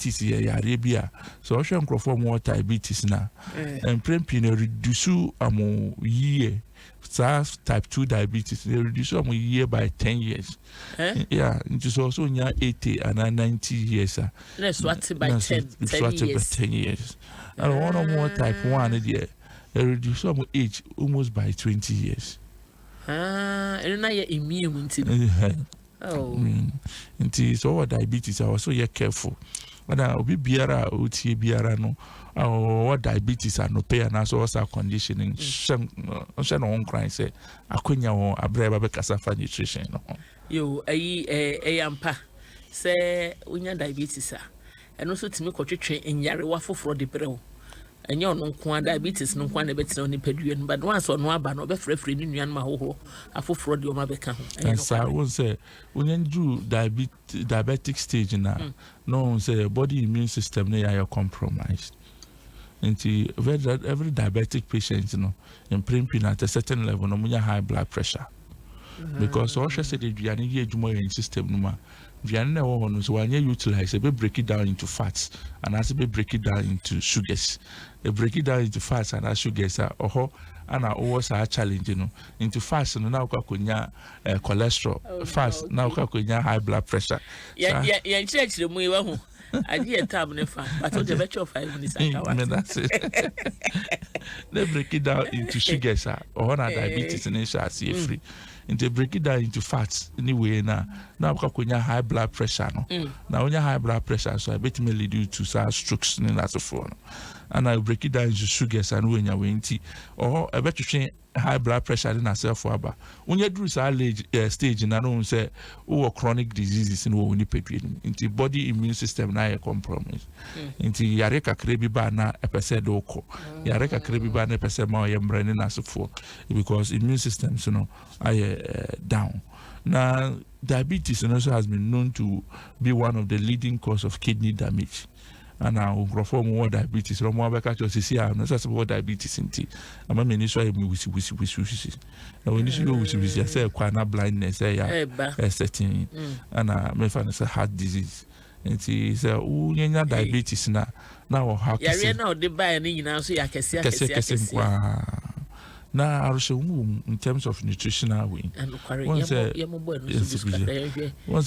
diabetes here Arabia. So Ocean Crawford more diabetes now. And Prempin reduce year. Type 2 diabetes, they reduce a year by 10 years. Yeah, it is also near 80 and 90 years. That's what by 10 years. And one or more type 1 year, they reduce some age almost by 20 years. And now you're immune to so diabetes, I also careful. When I will be biara, uti biara no. What diabetes and no pay and also conditioning. Shan on crying say, Aquina or a brave casafa nutrition. You a ampa say, when you're diabetes, and also to make a train in Yari waffle for the bro. And you're no quan diabetes, no quan better on the pedion, but once or no ban or be free in Yan Maho, a full fraud your mother can. And so I will say, when you do diabetic stage now, no say body immune system they are compromised. Into every diabetic patient, in primping at a certain level, no more high blood pressure. Because also said that we are need more in system, no we are never one so when you utilize it, we break it down into fats, and as we break it down into sugars, they break it down into fats and as sugars are and are always a challenge, into fats and now cholesterol, fats now high blood pressure. Yeah, church the way. I did a tablet, but the virtual 5 minutes. That's it. They break it down into sugars or diabetes and HRC free. And they break it down into fats anyway. Now when you high blood pressure, now when you high blood pressure, so I bet me lead you to strokes and that's a phone. And I break it down into sugars and when you're waiting, or I bet you change high blood pressure in ourselves for about when you do stage and I don't say chronic diseases in when you pay into body immune system now a compromise into yareka krebi bana a percent oko yareka krebi bana a percent more yambrain as for because immune systems are down. Now diabetes also has been known to be one of the leading cause of kidney damage. And now perform more diabetes. No more back to see. I'm not just about diabetes in tea. I'm a minister. We now when you go with I say quite blindness. Setting and me find heart disease. And see, so diabetes now. Now how? Yeah, now they buy any now. So I can see. Now, I show in terms of nutritional way. Once the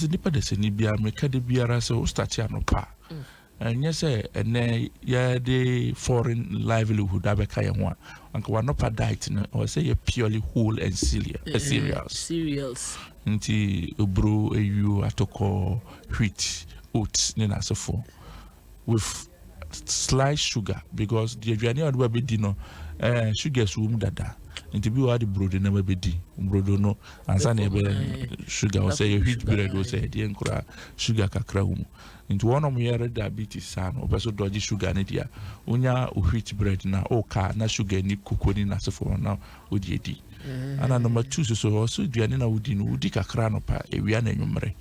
deeper the senibia make the biara so start no pa. And yes, and the foreign livelihood abeka one. And one up a diet or say a purely whole and cereals. Nti ubro eyu atoko wheat oats nina so for with sliced sugar because the aduane odwa be di no sugar so dada nti bi wa di brodo na be di brodo no ansa na be sugar o say wheat bread o say di enkura sugar kakra hum nti one of your diabetes san o beso dodgy sugar ne dia onya wheat bread na o ka na sugar ni kokoni na so for na o di edi ana number 2 so also aduane na wudi no wudi kakra no pa ewia na nwumre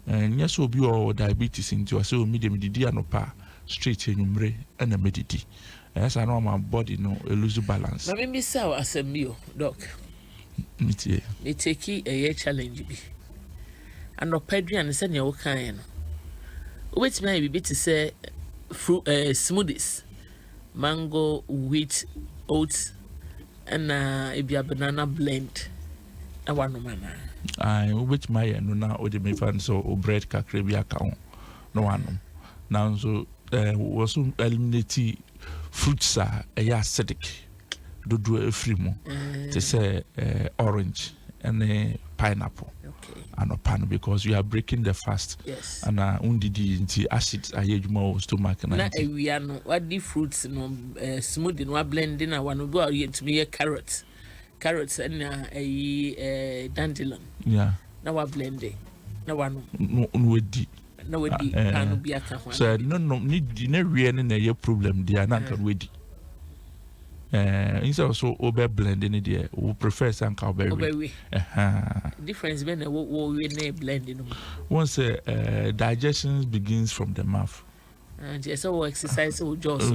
nya so bi o diabetes nti o say o medium didi anopa straight nwumre na medidi. Yes, I know my body no lose balance. Let me say as a meal, doc. Me take a challenge be. And no pedri and send your kind. Which may be to say fruit smoothies, mango, wheat, oats, and a banana blend. I want no man. I which my no now or the me fan so bread kakrebi account. No one. Now so was eliminate fruits are acidic. Do a free mo. They say orange and pineapple. Okay. And a pan because you are breaking the fast. Yes. And undidi into acids are you more stomach and we are no what the fruits no smoothie no blending I want to go out to me a carrots and a dandelion. Yeah. Now we're blending. No one no di. No we di can be a so no need no really na problem they are not can we di. Instead also over blending there we prefer some cowberry. Difference when we blending. Once digestion begins from the mouth. And yes, so exercise so just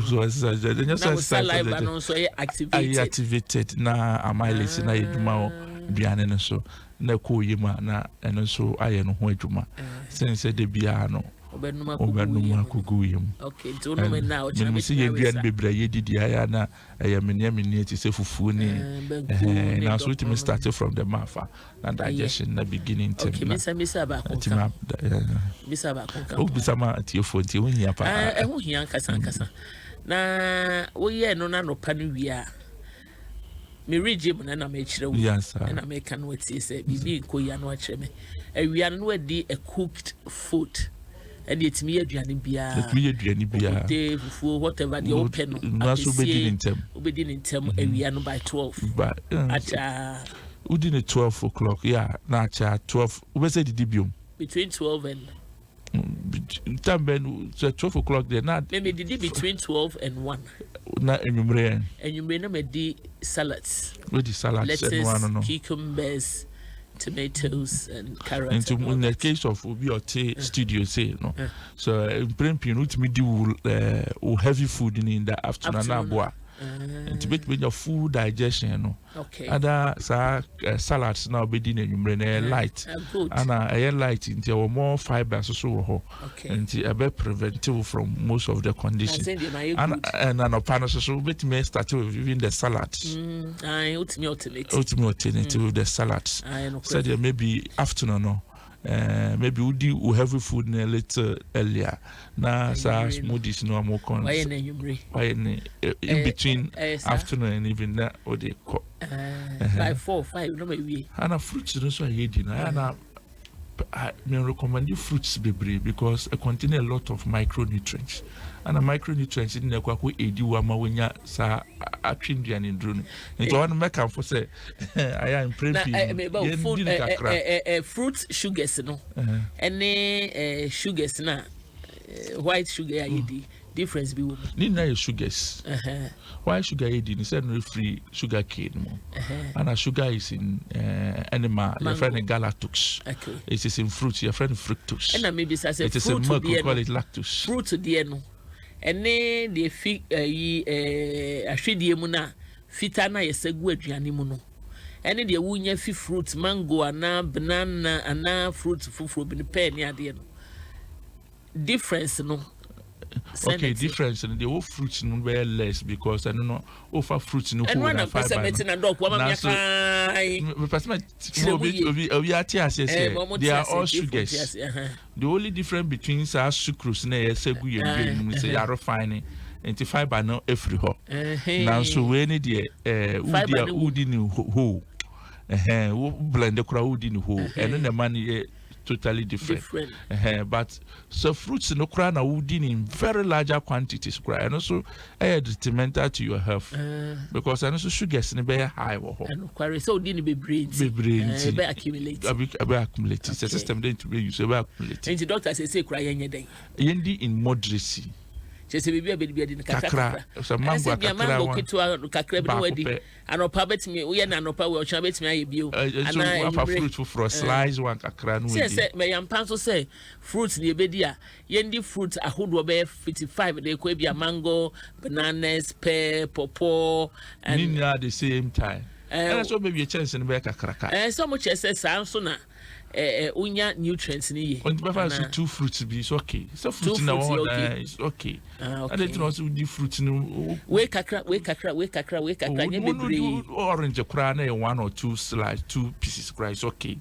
saliva and also activated na amylase na eduma biane no so na ko yima na eno so aye no ho adwuma since de bia no obenuma kuguyem okay do no me na o cha me see aduane bebre ye didi aya na me ti se fufu ni na so it me start from the mafa na digestion na beginning time okay misa ba konka o bisa ma tiefo nti wo hia pa ho hia nkasa na wo ye no na no pa no wia me regime na me kire wo na me kan wati say bibi ko ya no akire me awia no wadi a cooked food and etimi aduane bia day fufu whatever the open no na so obedi nintem awia no by 12 but acha udi ne 12 o'clock yeah na acha 12 ubese didi biom between 12 and tamben 12 o'clock there na maybe didi between 12 and 1 na enyumre na me di salads with the salads and one no cucumbers, tomatoes and carrots. And in the case of Obi or studio say no. So in prempin ultimately do heavy food in the afternoon. And to make your food digestion no. Okay. Other salads now be in light. And light into more fibers so okay. And a bit preventive from most of the conditions. And an panels so bit may start with even the salads. Ultimate alternative with the salads. So there maybe afternoon no. Maybe we do heavy food a little earlier. Now, smoothies no more con. Why in between afternoon and even that or they call by 4 5 no maybe. And a fruits no so I may recommend you fruits because it contain a lot of micronutrients. And a micronutrients in the kwaku edi wa ma wonya sa atwinduan ndru. Nti won make am for say I am preping fruit sugars no. Any sugars na white sugar yedi difference be woman. Ni na sugars. White sugar yedi ni say no free sugar cane mo. And a sugar is in animal your friend galactose. Okay. It is in fruit your friend fructose. And maybe say it is in milk we call it lactose. Fruit to no. Ene de fi ahwedie mu na fita na yesegu aduane mu no ene de wunya fi fruit mango ana banana ana fruit fufuro bi ne pen ya de no difference no okay difference in the whole fruits no very less because I don't know offer fruits no who na fiber na dog wa ma kai we they are all sugars. The only difference between sucrose na yesegu ye say ya refining and fiber no every ho now so we need the udi ni whole blend the crowd udi ni whole and then the money totally different. But so fruits no cry na wood in very larger quantities cry and also detrimental to your health because and also sugars in very high and query so didn't be brain be accumulate system then to be use be accumulate and the doctor say cry yendi in moderacy just be din kakra so mango kakra bi wadi anopa betimi we na anopa we ocha betimi aye bio ana fruit for slice one kakra no we say me yampan so say fruits ni ebedi a yendi fruit ahodo be 55 dey ko bia mango bananas pear pawpaw and at the same time and so maybe a chance in be kakra so much say so na unya nutrients ni ye. On the better two fruits be is okay. So fruit na one is okay. And then also the fruit no. We kakra. Nye bebre. Orange kra na one or two slice, two pieces kra is okay.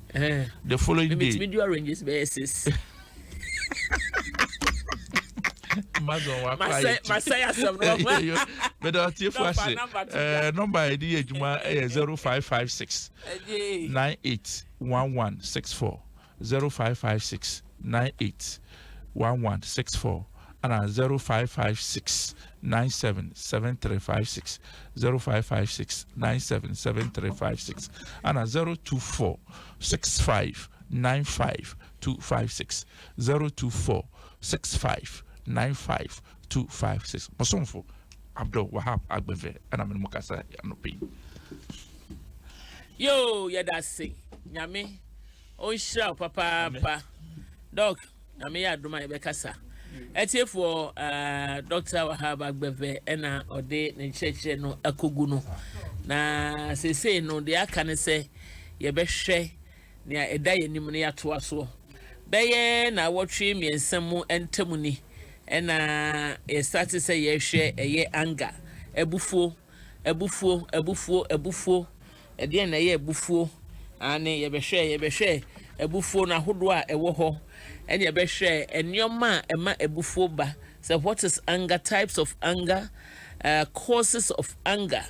The following day. Me do oranges be 6. Masaya some no. But the TF number ID ejuma 0556 981164 0556 981164 and 0556 977356 0556 977356 and 024 65 95 256 024 65 95 256 Masonfo Abdul Wahab Agbeve and I'm in Mukasa Anopi. Yo, that's say Yami. Oh, sure, Papa. Dog, Yami Adoma Bekasa. Eti for Dr. Wahab Agbeve and Ode Ncheche no Akuguno. Na say no, the Akane say, ye be share near a day in Nimania to us. bɛyɛ na wɔtwe mmiɛnsa mu ntam ni ɛna yɛstarte sɛ yɛhwɛ ɛyɛ anga ebufuo ɛdeɛ na ɛyɛ ebufuo ane yɛbɛhwɛ ebufuo na ahodoɔ a ɛwɔ hɔ ɛne yɛbɛhwɛ nneɛma a ɛma ebufuo ba. So what is anger, types of anger, causes of anger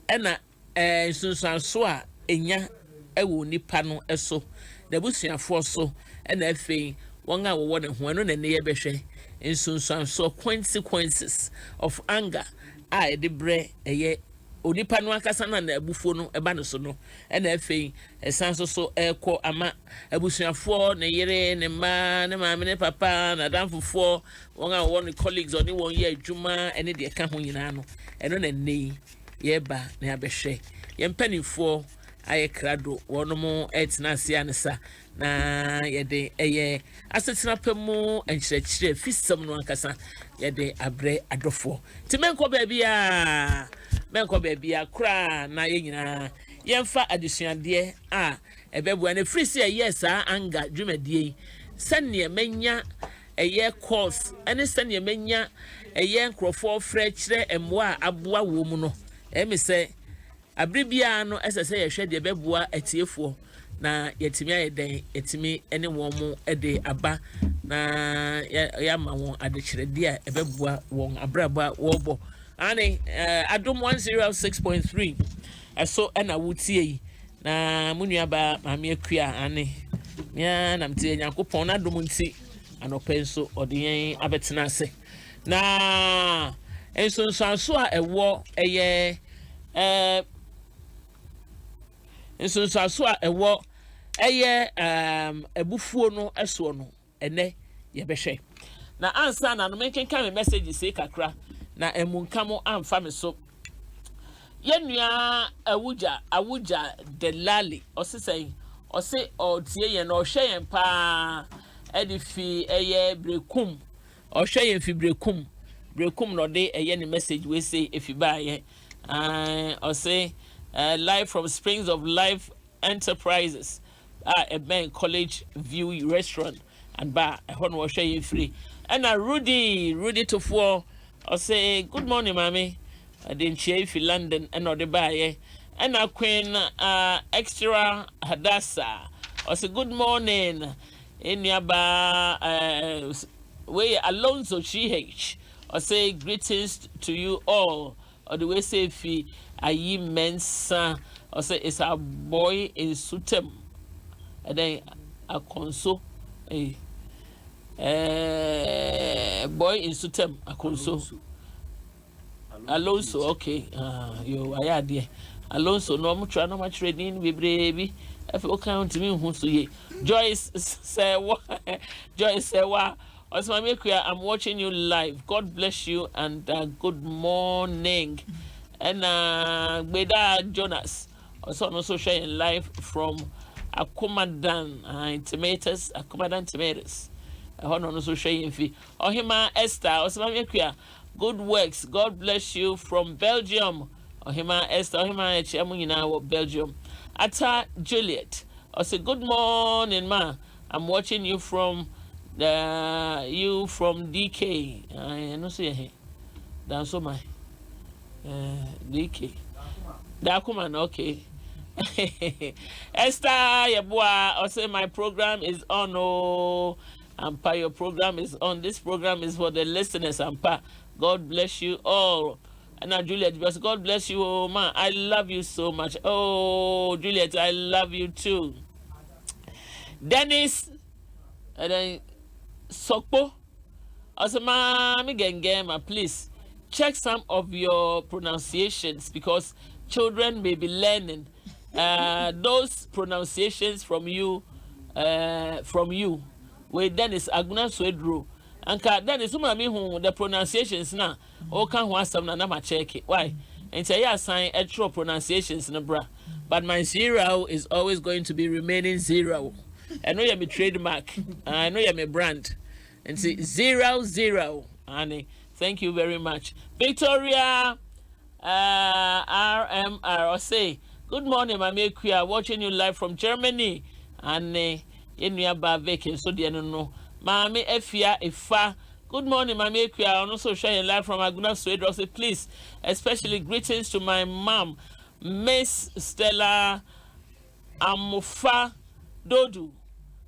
ɛna nsunsuanso a enya ɛwɔ nipa no ɛso na ebusuafoɔ so ɛna afei wɔn a wɔwɔ ne ho ɛno na ne yɛbɛhwɛ nsunsuanso consequences of anger a yɛde brɛ ɛyɛ onipa no akasa na ebufuo no ɛba ne so no ɛna afei ɛsan so ɛkɔ ama abusuafoɔ ne yere ne mma ne maame ne papa na danfofoɔ wɔn a wɔn ne colleagues ɔne wɔn yɛ adwuma ɛne deɛ ɛka ho nyinaa no ɛno na nne yɛba na yɛabɛhwɛ yɛn mpanimfoɔ ayɛ krado wɔn mo ɛtena ase ansa na yɛde ɛyɛ Asetena Pa mu nkyerɛkyerɛ fisam no ankasa yɛde abrɛ adɔfoɔ ti menkɔ baabi a kora na yɛn nyinaa yɛmfa adesuadeɛ a ɛbɛboa na free sɛ ɛyɛ saa anga dwumadie sɛnea manya ɛyɛ course ɛne sɛnea manya ɛyɛ nkurɔfoɔ frɛ kyerɛ mmoa a aboa wɔ mu no ɛmi sɛ abere biara no ɛsɛ sɛ yɛhwɛ deɛ ɛbɛboa atiefoɔ na yɛtumi ayɛ dɛn yɛtumi ne wɔn mo de aba na yɛama wɔn adekyerɛdeɛ a ɛbɛboa wɔn abrabɔ a wɔrebɔ ane Adom 106.3 ɛso ɛna wotie yi na mo nuaba maame akua ane nya nam tie Nyankopɔn na Adom nti anɔpɛ nso ɔde yɛn abɛtena ase na nsonsanso a ɛwɔ ɛyɛ nsonsanso a ɛwɔ ɛyɛ ebufuo no ɛsoɔ no ɛnɛ yɛbɛhwɛ na ansa na no menkenka me message sei kakra na emunka mo amfa me so yenua awuja delali ɔsesɛn ɔse ɔtie yɛn na ɔhwɛ yɛn paa ɛde fi ɛyɛ brekum ɔhwɛ yɛn fi brekum na ɔde ɛyɛ ne message we say efi baayɛ ɔse live from Springs of Life Enterprises a bank college view restaurant and bar ɛhɔ no ɔhwɛ yɛn free ɛna Rudy tofoɔ ɔse good morning mami ɔde nkyia fi London ɛna ɔde baayɛ ɛna Queen extra Hadassa ɔse good morning enuaba we Alonso GH ɔse greetings to you all ɔde we say fi ayi mensa ɔse it's a boy in Sutem and then a conso boy in Sutem a conso Alonso okay yo ayade Alonso no mo try no much trading we baby if you count me who so ye Joyce say what Osmamekua, I'm watching you live. God bless you and good morning. And Beda Jonas also sharing live from Akumadan Tomatoes. I also sharing fee. Ohima Esther, Osmamekua, good works. God bless you from Belgium. Ohima Esther, Ohima Echiamunina Belgium. Ata Juliet, I say good morning, ma. I'm watching you from DK. I don't see here. That's all my DK. Dakuman, okay. Esther, Yabua, I say my program is on. Oh, Ampa, your program is on. This program is for the listeners, Ampa. God bless you all. And now, Juliet, because God bless you, oh man. I love you so much. Oh, Juliet, I love you too. Dennis, and then Sokpo, Osama Migengema, please check some of your pronunciations because children may be learning those pronunciations from you. With Dennis Aguna Swedro. And Dennis, the pronunciations now. Oh, can't want some na check it. Why? And say, yeah, sign extra pronunciations in a bra. But my zero is always going to be remaining zero. I know you're my trademark. I know you're my brand. And see 00. Annie, thank you very much. Victoria RMR say, good morning, my make we are watching you live from Germany. And yenua ba vacant so de no maame afia efa. Good morning, Mami Ekia. I'm also sharing live from Aguna Sweden. Also, please, especially greetings to my mom, Miss Stella Amufa Dodu,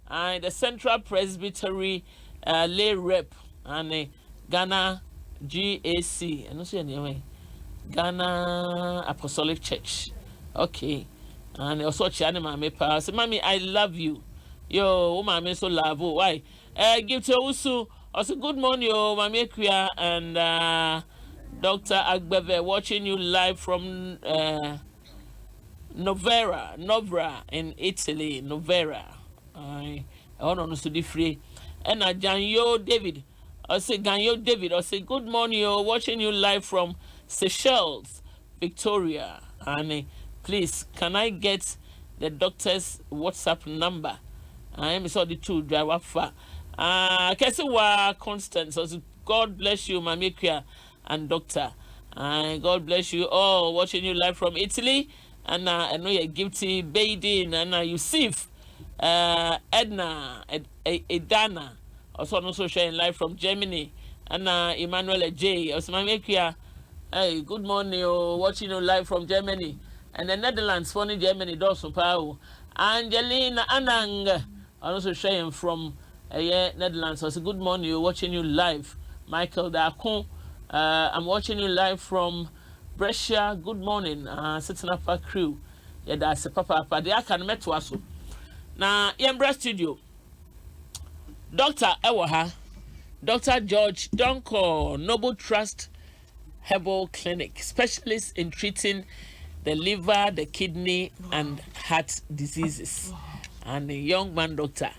and the Central Presbytery lay rep, and Ghana GAC, and also anyway, Ghana Apostolic Church. Okay, and also Chani Mami Pa. So, Mami, I love you. Yo, Mami, so love. Oh, why? Give to Usu. Also, good morning, Mami Ekia and Dr. Agbeve, watching you live from Novara in Italy. Novara. I want to be free. And Janyo David. I say Ganyo David. I say good morning, watching you live from Seychelles, Victoria. And please, can I get the doctor's WhatsApp number? I am sorry the two driver far. Kesiwa Constance, God bless you, Mami Ekia and Doctor. God bless you all watching you live from Italy. And I know you're guilty, Baden, and Yusuf, Edna, Edana, also sharing live from Germany. And Emmanuel J. Also, Mami Ekia, hey, good morning, watching you live from Germany. And the Netherlands, funny Germany, Dawson Pao. Angelina Anang, also sharing from Netherlands. So good morning, you're watching you live. Michael Dakon, I'm watching you live from Brescia. Good morning, Asetena Pa crew. Yeah, that's a papa. The I can met to us. Now, Yembra Studio. Dr. Ewaha, Dr. George Donko, Noble Trust Herbal Clinic, specialist in treating the liver, the kidney, and heart diseases. And a young man doctor.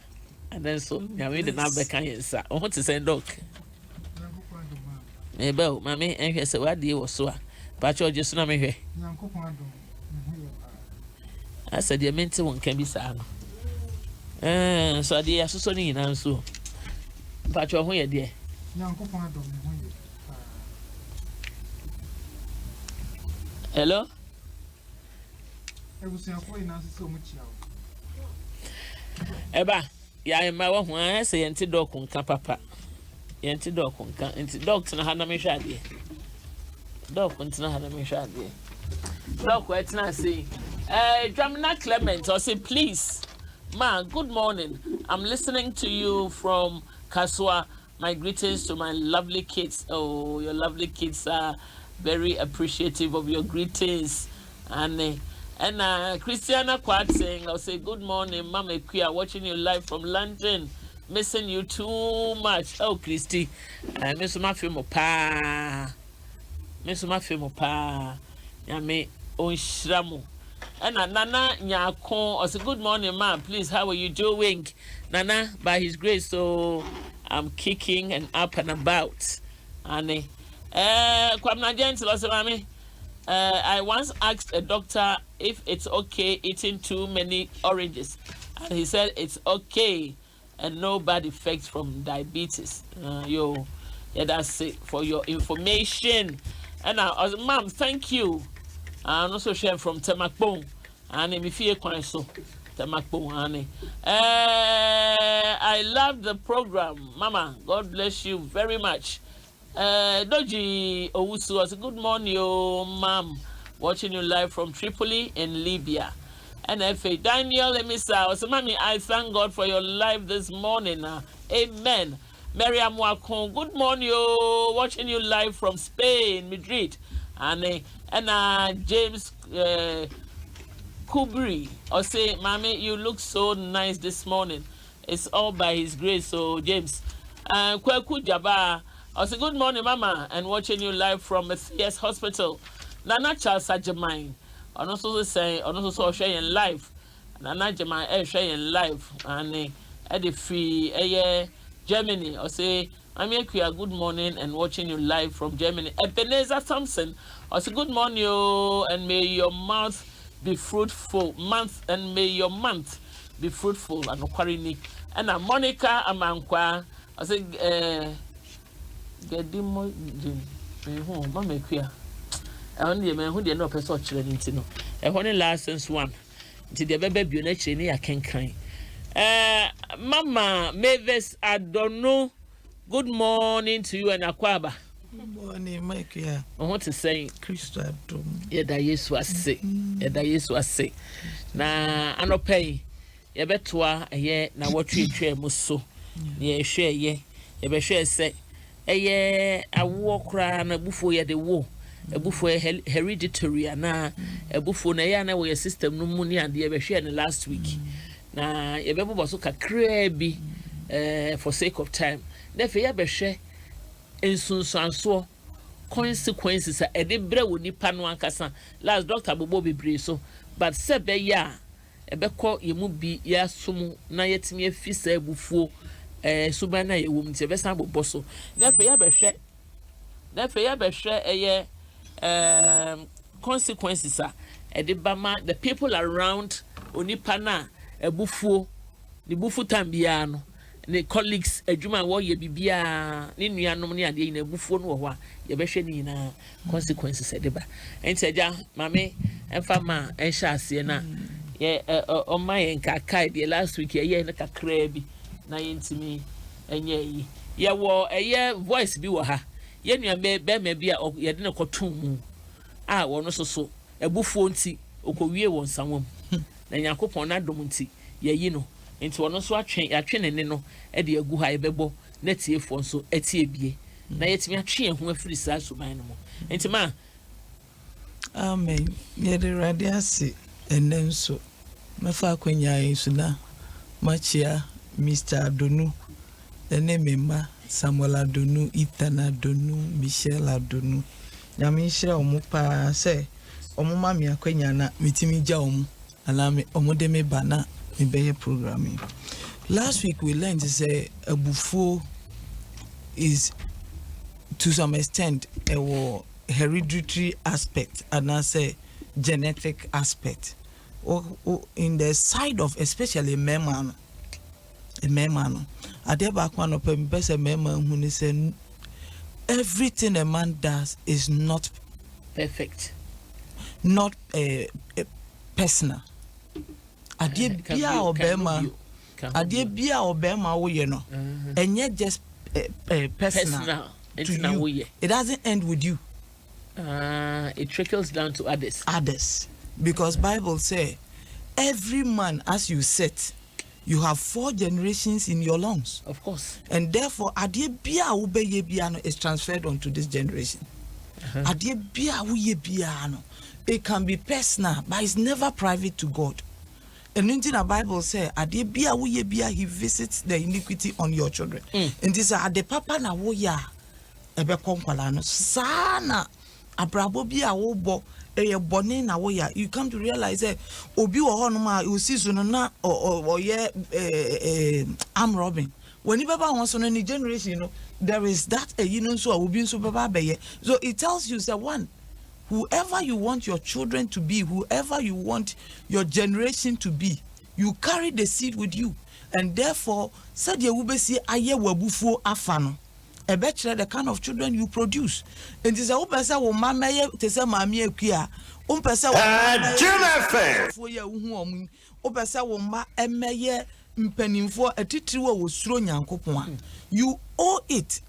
And then so, I mean, the number can you say? I want to say, doc. Maybe, Mammy, and he said, what do you was so? But you're just not me. I said, the mental one can be sad. So the association and so. But you're here, dear. Hello? Eba, ya ma wa ho an se yenti dog kunka papa. Yenti dog kunka, enti dog tena ha na me hwade. Dog tena ha na me hwade. Dog wa tena say, Dramina Clement, I say please, ma, good morning. I'm listening to you from Kaswa. My greetings to my lovely kids. Oh, your lovely kids are very appreciative of your greetings. And Christiana Quad saying, I'll say, good morning, Mama Ekia, watching you live from London. Missing you too much. Oh, Christy. Miss Mafimo Pa. Miss Mafimo Pa. Yame Onshramu. And Nana Nyakon, I say, good morning, ma'am. Please, how are you doing? Nana, by his grace, so I'm kicking and up and about. And Kwamna Gentle, I say, Mami. I once asked a doctor if it's okay eating too many oranges, and he said it's okay and no bad effects from diabetes. Yeah, that's it for your information. And I was, ma'am, thank you. I'm also sharing from Temakbong, and if you so Temakbong, I love the program, Mama. God bless you very much. Doji Owusu was good morning, ma'am. Watching you live from Tripoli in Libya. And F.A. Daniel Emisa was, Mommy, I thank God for your live this morning. Amen. Miriam Wakon, good morning, watching you live from Spain, Madrid. And James Kubri, I say, Mommy, you look so nice this morning. It's all by His grace. So, James, Kweku Jaba. I say, good morning, Mama, and watching you live from Matthias Hospital. Nana Charles Sajamine, and also saying, and also sharing live. Nana Jamai sharing live, and Eddie Free, Germany. I say, I'm here, good morning, and watching you live from Germany. Ebenezer Thompson, I say, good morning, you, and may your mouth be fruitful, and may your month be fruitful, and Kwarini. And Monica Amankwa, I say, Gedimo Mama Ekia. I only a man who did not person children into no. A honey license one. Did the baby be nature near can kind. Mama Mavis, I don't know. Good morning to you and Akwaba. Good morning, Mike. Yeah. I want to say, Christ Adom. Yeda Yesu ase. Yeda Yesu ase. Na anopay. Yebetwa eye na watwe muso. Ye hwe ye. Yebe hwe se eye awo kra na bufo ye de wo. Ebufo hereditary na ebufo na ya na we system no mu ni ade yebe hwe ne last week. Na yebebo so kakra bi for sake of time. Na fe yebe hwe ensunsanso consequences a ede bre wo nipa no ankasa last doctor bobo bebre so but sebe ya ebekọ yemu bi ya sumu na yetimi afisa ebufuo suba na yewum nti ebesa bobo so na fe ya behwe eye consequences a ede bama the people around onipa na ebufuo ni bufu tambia no ne colleagues adwuma wo ye bibia ne nuanom ne ade na ebufuo no wo ho a ye behwe ni na consequences ede ba enti aja mame emfa ma enhya ase na ye o my nkaka de last week ye na kakra bi na yentimi enye yi ye wo eye voice bi wo ha ye nua be ma bi a ye de ne kotum mu a wo no so ebufuo nti okowie won sanwom na yakopon na dom nti ye yi no nti wono so atwe ne no e de agu ha ebebo na tiefo nso etie bie na yetimi atwe ho afiri saa suban no mo nti ma amen ye de radiasi enenso mefa akwanya yesu na machia Mr. Adonu ene memba Samuel Adonu Ethan Adonu Michelle Adonu nyame hira omo pa se omo ma me akwanya na mitimi gya omo ala me omo de me bana me be programming. Last week we learned to say Abufo is to some extent a hereditary aspect and I say genetic aspect. Or in the side of especially a man. I did back one of them best a man who said everything a man does is not perfect, not personal. Adie bia obema adie bia obema wo ye no enye just personal to you. It doesn't end with you. It trickles down to others because Bible say every man as you sit you have 4 generations in your lungs, of course, and therefore adie bia wo be ye bia no is transferred onto this generation. Adie bia wo ye bia no it can be personal but it's never private to God. And in the Bible say, "Ade bia wo ye bia he visits the iniquity on your children." And this ade papa na wo ya ebe konkwala no sana abrabo bia wo bo eye bone na wo ya. You come to realize obi wo ho no ma you see so na or ye arm robbing. When you baba won so no ni generation you know there is that you know so obi so baba be ye. So it tells you say one, whoever you want your children to be, whoever you want your generation to be, you carry the seed with you. And therefore, said ye will be see aye wabufu afano. A better the kind of children you produce. And this is a upesa wo mama ye tese mami ekia. Umpesa wo for ye uhu upesa wo ma emeye mpenimfo atitiriwo wo suro nyankopon. You owe it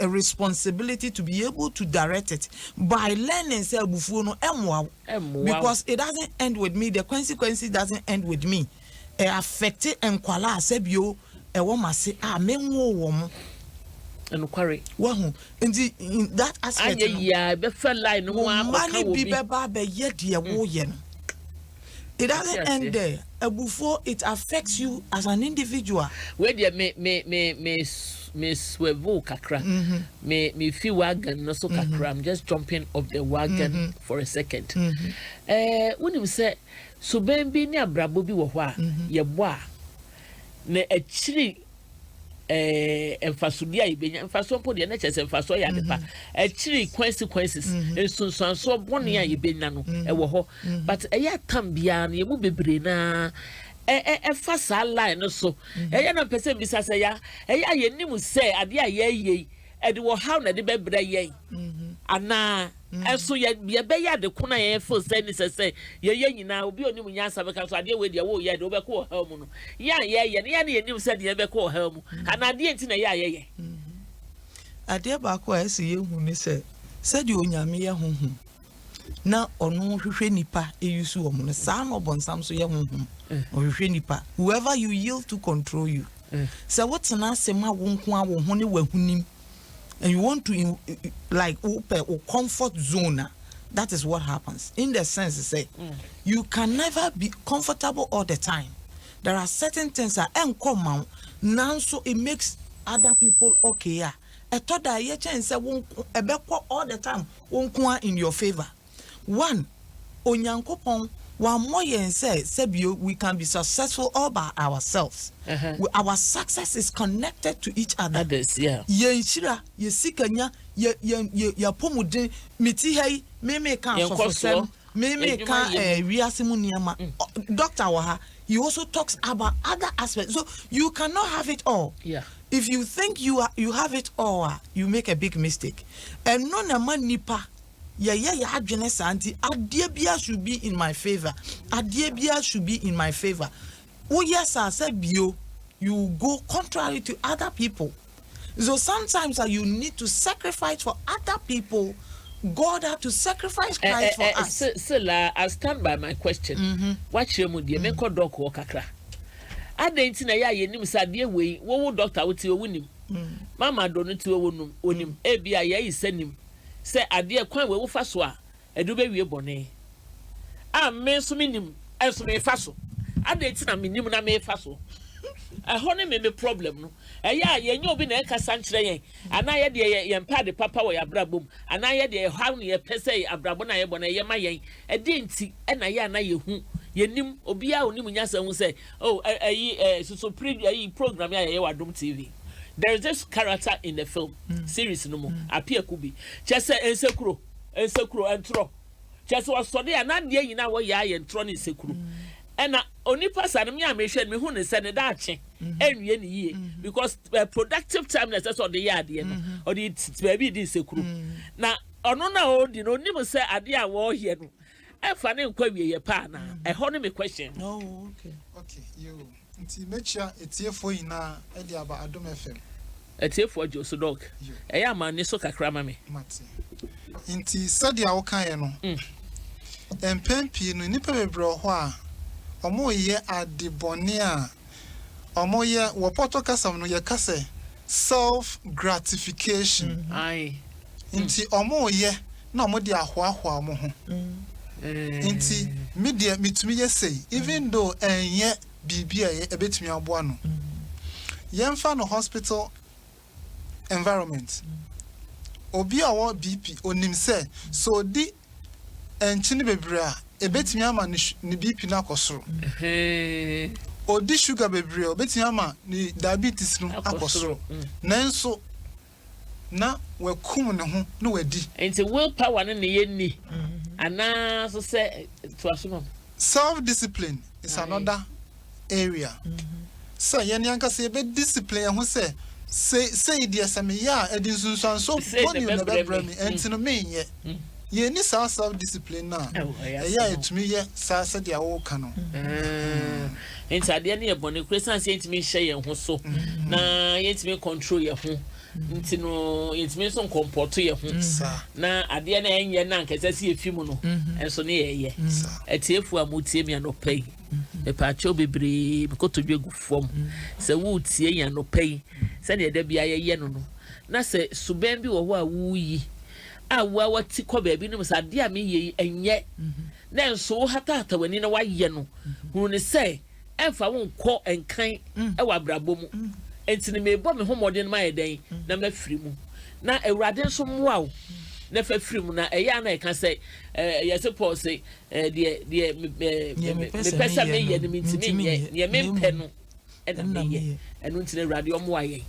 a responsibility to be able to direct it by learning because it doesn't end with me. The consequences doesn't end with me. It affected and kwala sebio a woman say menwo wom and quarry in that aspect it doesn't end there. Before it affects you as an individual. Where there me swevo kakra me fi wagon no so kakra. I'm just jumping off the wagon for a second. When you say so ben bi ni abrabo bi wo ho a ye bo a na achiri emfasodi a ibenya emfaso po de na chese emfaso ya de pa achiri consequences ensunsanso bone a ibenya no e wo ho but eya tambia na ye mu bebre na fa sa line no so eya na pese bisa se ya eya ye nim se ade a ye ye e de wo how na de bebre ye ana eso ye be ya de kuna ye feel say ni say ye nyina obi oni mu nyansa be ka so ade we de wo ye de wo be ko ha mu no ya na ye nim say de be ko ha mu ana de enti na ye ade ba ko esi ye hu ni say de onyame ye honhom na onu hwehwe nipa eyusu wo mu no sa no bonsam so ye honhom hwehwe nipa whoever you yield to control you so what's na sema wo nko a wo ho ne wahunim and you want to like comfort zone. That is what happens. In the sense to say, you can never be comfortable all the time. There are certain things that come now, so it makes other people okay. I thought that you can say all the time won't in your favor. One, onyankopon one more and say we can be successful all by ourselves. Our success is connected to each other. Others, yeah. Ye shira, ye sikanya, ye pomudin, miti hey, me can so me can riasimuniama. Doctor Waha, he also talks about other aspects. So you cannot have it all. Yeah. If you think you have it all, you make a big mistake. And no na nipa. Yeah, adwene santi adebia should be in my favor. Adebia should be in my favor. Oh yes, I said you go contrary to other people. So sometimes you need to sacrifice for other people. God had to sacrifice Christ for us. I stand by my question. Watch you mudi me ko doc wo kakra. Adenti na ya nim sade we wo doctor wo ti onim. Mama do no ti wo onim. Ebia ya yi sanim. Say ade kwan we wo fa so a edu be wie bone a me so minim enso me fa so ade ti na minim na me fa so ho ne me problem no eya ye nya obi na e kasa nkire yen ana ye de ye mpa de papa wo ya brabom ana ye de ha no ye pese abrabo na ye bone ye ma yen ede nti e na ye ana ye hu ye nim obi a onim nya san hu say oh so program ya ye wa Adom TV. There is this character in the film series no more. Appear could be. Just say ensekuro entro. Just was study and na dey nyina wo ya entro ni sekuro. And only person me amehwe me hu ne se ne dache. Enwie ne yie because productive time na so the year dey no. Or the baby dey sekuro. Na ono na o di no nim se ade a wo hie no. E fa ne nkwa wie ye pa na. E ho ne me question. Oh, okay. Okay, you nti mecha etiefo ina e dey aba Adom FM. Etiefo Joso dog. E ya ma ne so kakra ma me. Mate. Nti sadia wo kan ye no. Empempi no nipa bebre ho a omo ye adibone a omo ye wo poto kasam no ye kase self gratification. Ai. Nti omo ye na omo de ahoahoa mo ho. Nti media mitumi ye say even though enye bibia ye ebetumi aboa no. Yemfa no hospital environment. Obi a wo BP onim se so di enchini bebre a ebetumi ama ni BP na akosoro. Odi sugar bebre obetumi ama ni diabetes no akosoro. Nanso na wakum ne ho na wadi. Enti willpower no ne ye ni. Ana so say to asumam. Self discipline is another area. So yen yanka say be discipline ho say dia same ya edin sunsanso boni na bebre mi enti no me ye ye ni self discipline na ya etumi ye sa dia wo ka no enti ade na ye boni Christian say enti me hye ye ho so na ye enti me control ye ho enti no enti me so comport ye ho na ade na enye na nkese se efimu no enso ne ye etiefu amutie mi anopai e pa cho bebre bikoto dwegu fom se wo tie yan anopai se ne da bia ye no no na se suben bi wo ho a wuyi a wa wati ko ba bi no sa de a me ye enye na enso wo hata wani na wa ye no hu ne se emfa wo nko enkan e wa brabo mu enti ne me bo me homodin ma ye den na ma firi mu na ewurade nso moa wo na fa firi mu na eya na e ka se ye se Paul say de me pesa me ye ne mintimi ye me mpe no e na ye enu ntine ewurade omo aye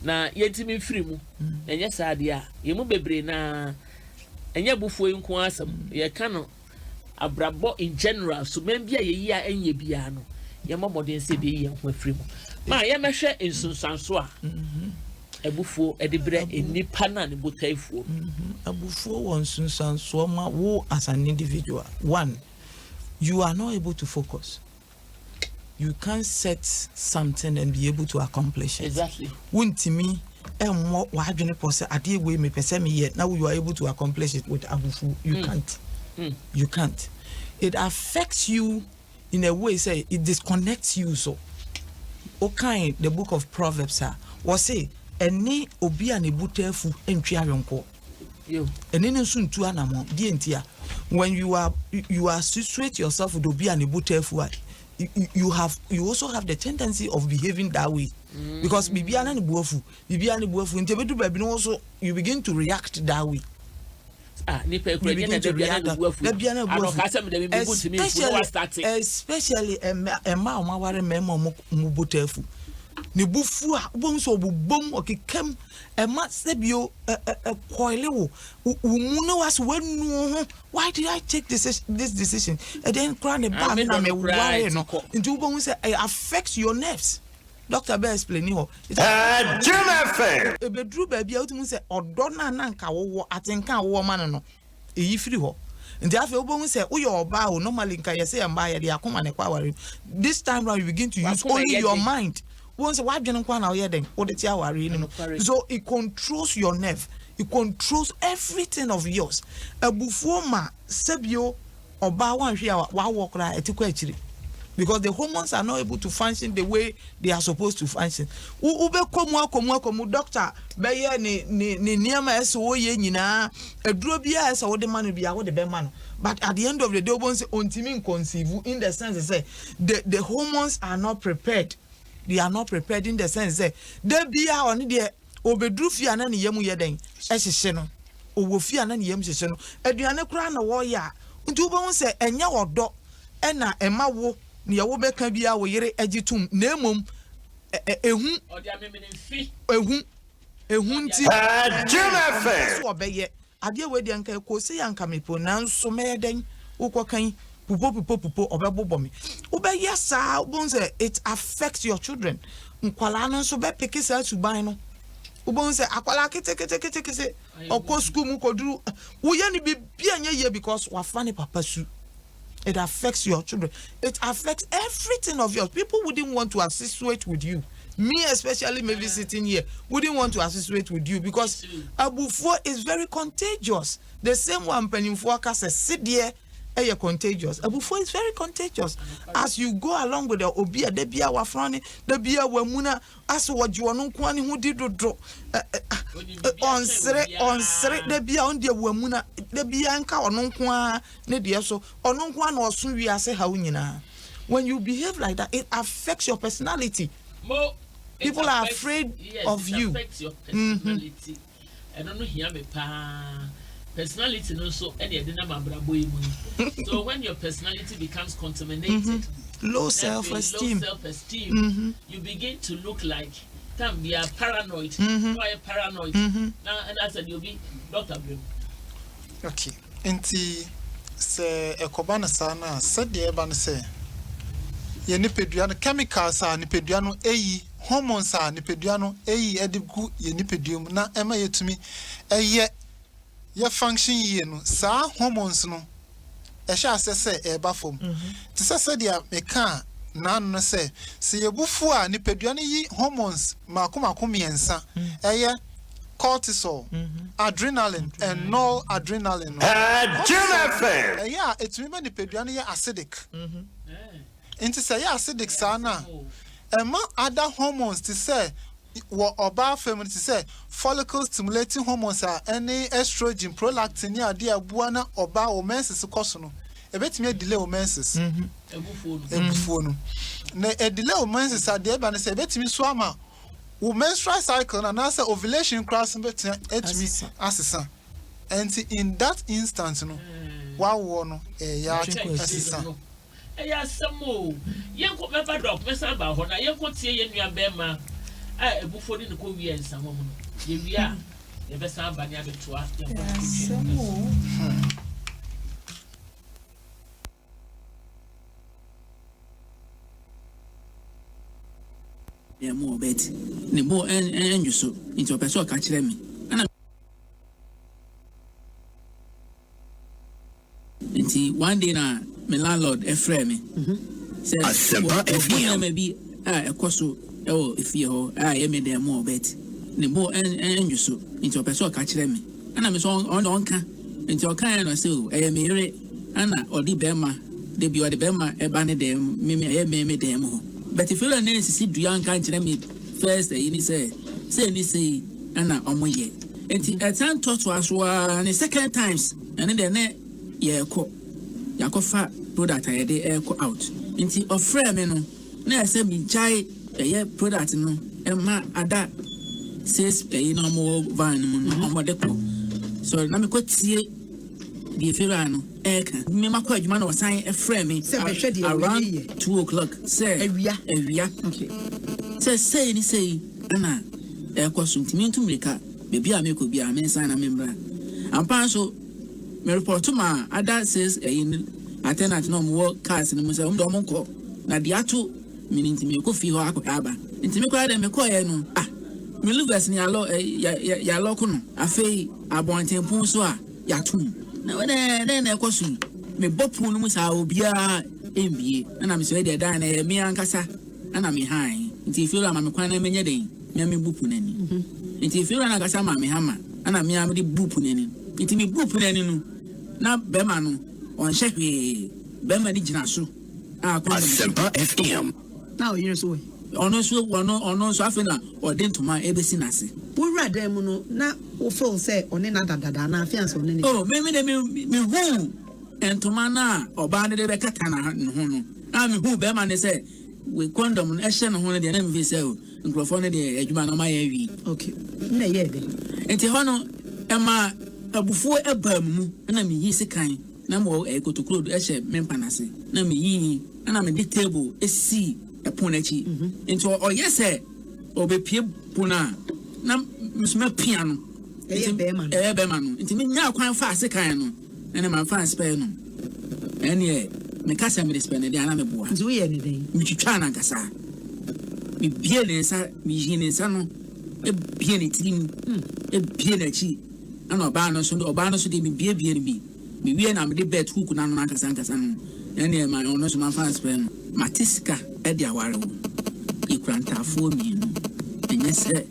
na ye ntimi firi mu enye saade a ye mu bebre na enye bufuo nko asam ye ka no abrabo in general so men bia ye yi a enye bia no ye momodin se de ye ho afiri mu ma ye mehwe nsunsanso a ebufuo edibre enipa na ne botaifuo abufuo won sunsan so ma wo as an individual. One, you are not able to focus. You can't set something and be able to accomplish it. Exactly. Wuntimi emmo wa adwene pose ade we me pese me yet. Now you are able to accomplish it with abufu. You can't. You can't. It affects you in a way, say it disconnects you. So okay, the book of Proverbs was say eni obi a ne butefu entwa yonko yo eni ne nso ntu anamo die ntia when you associate yourself with obi a ne butefu you also have the tendency of behaving that way because bibia na ne buafu nti bedu ba bi no also you begin to react that way. Nipa ekura nye na bibia na buafu especially emma o maware memo mu butefu ne bufu a bom so bobom okekam emma sebio koile wo no was wenu. Why did I take this decision? And then cry the ba me na me worry no into bom say it affects your nerves. Dr. Bear explaining ho Jim bedru ba bia utum say odo na nka wo atenka wo man no eyifiri ho nti afi obon say wo your oba o normally nka ye say mba ye de akoma ne kwa ware. This time round you begin to use only your mind. Once what dwene kwa na wo ye den wo de ti aware ni. So it controls your nerve, it controls everything of yours. Abufuo ma sebio oba wan hwe a wa wo kra etikwa akiri because the hormones are not able to function the way they are supposed to function. Ube komu doctor beye ni niema eso wo ye nyina aduro bia eso wo de manu bia wo de be manu. But at the end of the day obon say ontimi conceive in the sense say the hormones are not prepared. They are not prepared in the sense say de bia oni de obedru fia na ne yemu ye den ehihye no owo fia na ne yemu hihye no aduane kura na wo ya nti obon say enya wodo ena ema wo ni yawo beka bia wo yere agitum na emom ehu odi amemene fi ehu nti Jim so obeye ade we de nka ko se yanka mepo nanso meden ukokan pupo obebobo me ubeye sa ubon say it affects your children nkwala no so be pick sa tuban no ubon say akwala kete okọ school mu koduru wo ye ni bibia nya ye because wa fa ne papa su. It affects your children. It affects everything of yours. People wouldn't want to associate with you. Me especially, maybe sitting here, wouldn't want to associate with you because abufuo is very contagious. The same one pennyfuo kase sit there, you're contagious. Abufuo is very contagious. As you go along with the obia, the bia wafrani, the bia wemuna, as what you are no kwani who did draw on sre, the bia on the wemuna, the bianca or no kwa, ne dear so, or no one or soon we are say how when you behave like that, it affects your personality. People are afraid of you. It affects your personality. I don't know here me pa. Personality no so any so when your personality becomes contaminated, low self-esteem, you begin to look like can be a paranoid. Why a paranoid? Now and I said you'll be Dr. Brim. Okay. Inti se ekobana sana said the eban say ye nipeduano chemicals are nipeduano eyi hormones are nipeduano eyi edigu ye nipeduum na ema yetumi eye ye function ye no sa hormones no e sha asese e ba fom ti sese dia meka na no se se ye bufu a nipeduano yi hormones makoma miensa eye cortisol, adrenaline, and noradrenaline. Yeah, it's remember the pediani acidic. Into say acidic sana. And more other hormones to say what about family to say follicle stimulating hormones are any estrogen, prolactin, ya dear buana or ba or menses cosono. A bit me delay menses. A buffon. A delay of menses are there, but I say, bet me swama. Menstrual cycle and answer ovulation crossing between assistant. And in that instance, no, one assistant. Yes, some more. Young Papa Doc, Miss Abba, when I could see in your bema, I before in the Korea and some woman. You are the best Abba to ask them. Yeah, more bet. Ne more and you so into a person catch me. And one day now, my landlord a friend me. Said, maybe a coso, oh, if you I am there more bet. Ne more and you so into a person catch me. And I'm on into a kind of so, I am here, Anna or the Bema, they be the Bema, a banner them, me them. But if you're a nurse, see, do young kind to me first, you say, Anna, on my year. And at time talk to us one the second times, and then net, yeah, fat product I had air out. Into a frame, no, say me chai, a year product, no, and my ada says, pay no more van on what they so let me go see the Firano, Eka, Mimako, you man was sign a frame around 2 o'clock. Say, okay. Say, Anna, air costume to me to make up, maybe I could be a man sign a member. And Panso, me report to my ada says, I tell not no more cars in the museum, Domonco, Nadiatu, meaning to me, coffee or Abba, and to me, quite a McCoy. Ah, me look as near ya locuno, a fay, a bonten ponsoa, yatum. Now then I question me bopun mus I will be a MBA, and I'm so ready to me and Cassa, and I'm behind. If you are my quana many day, me boopuneni. If you are a Cassama, me hammer, and I'm the boopuneni. It me boopuneni. Now Bemano on Sheppy, Bema di Jinasu. Asempa FM. Now you're so. Ono so afena or den to my ABC nasi. We read them no na o feel say on na dada na fiance on any. Oh, me who and to mana or band de bekatana no no. Na me who be man say we condom e hye no ho de na me say microphone de adwuma na my wi. Okay. Na ye be. Enti hono e ma abufuo e ba mu na me yi sekan na mo e kotokro e hye me mpanase na me yi na me de table e si a ponachi into or yes, or be puna. Nam Miss Piano, a bearman, into me now quite fast a kind, and I'm a fast span. And yet, me casa me spend the animal. Do anything, which you try to gasa. Me bien, sir, me in sano, a pianity, a pianachi, and Obanos and Obanos would be be. Me bien, I'm the bed who could not make a sankasan, and near my owners, my fast span. Matiska edi awaro ikranta for me no enye se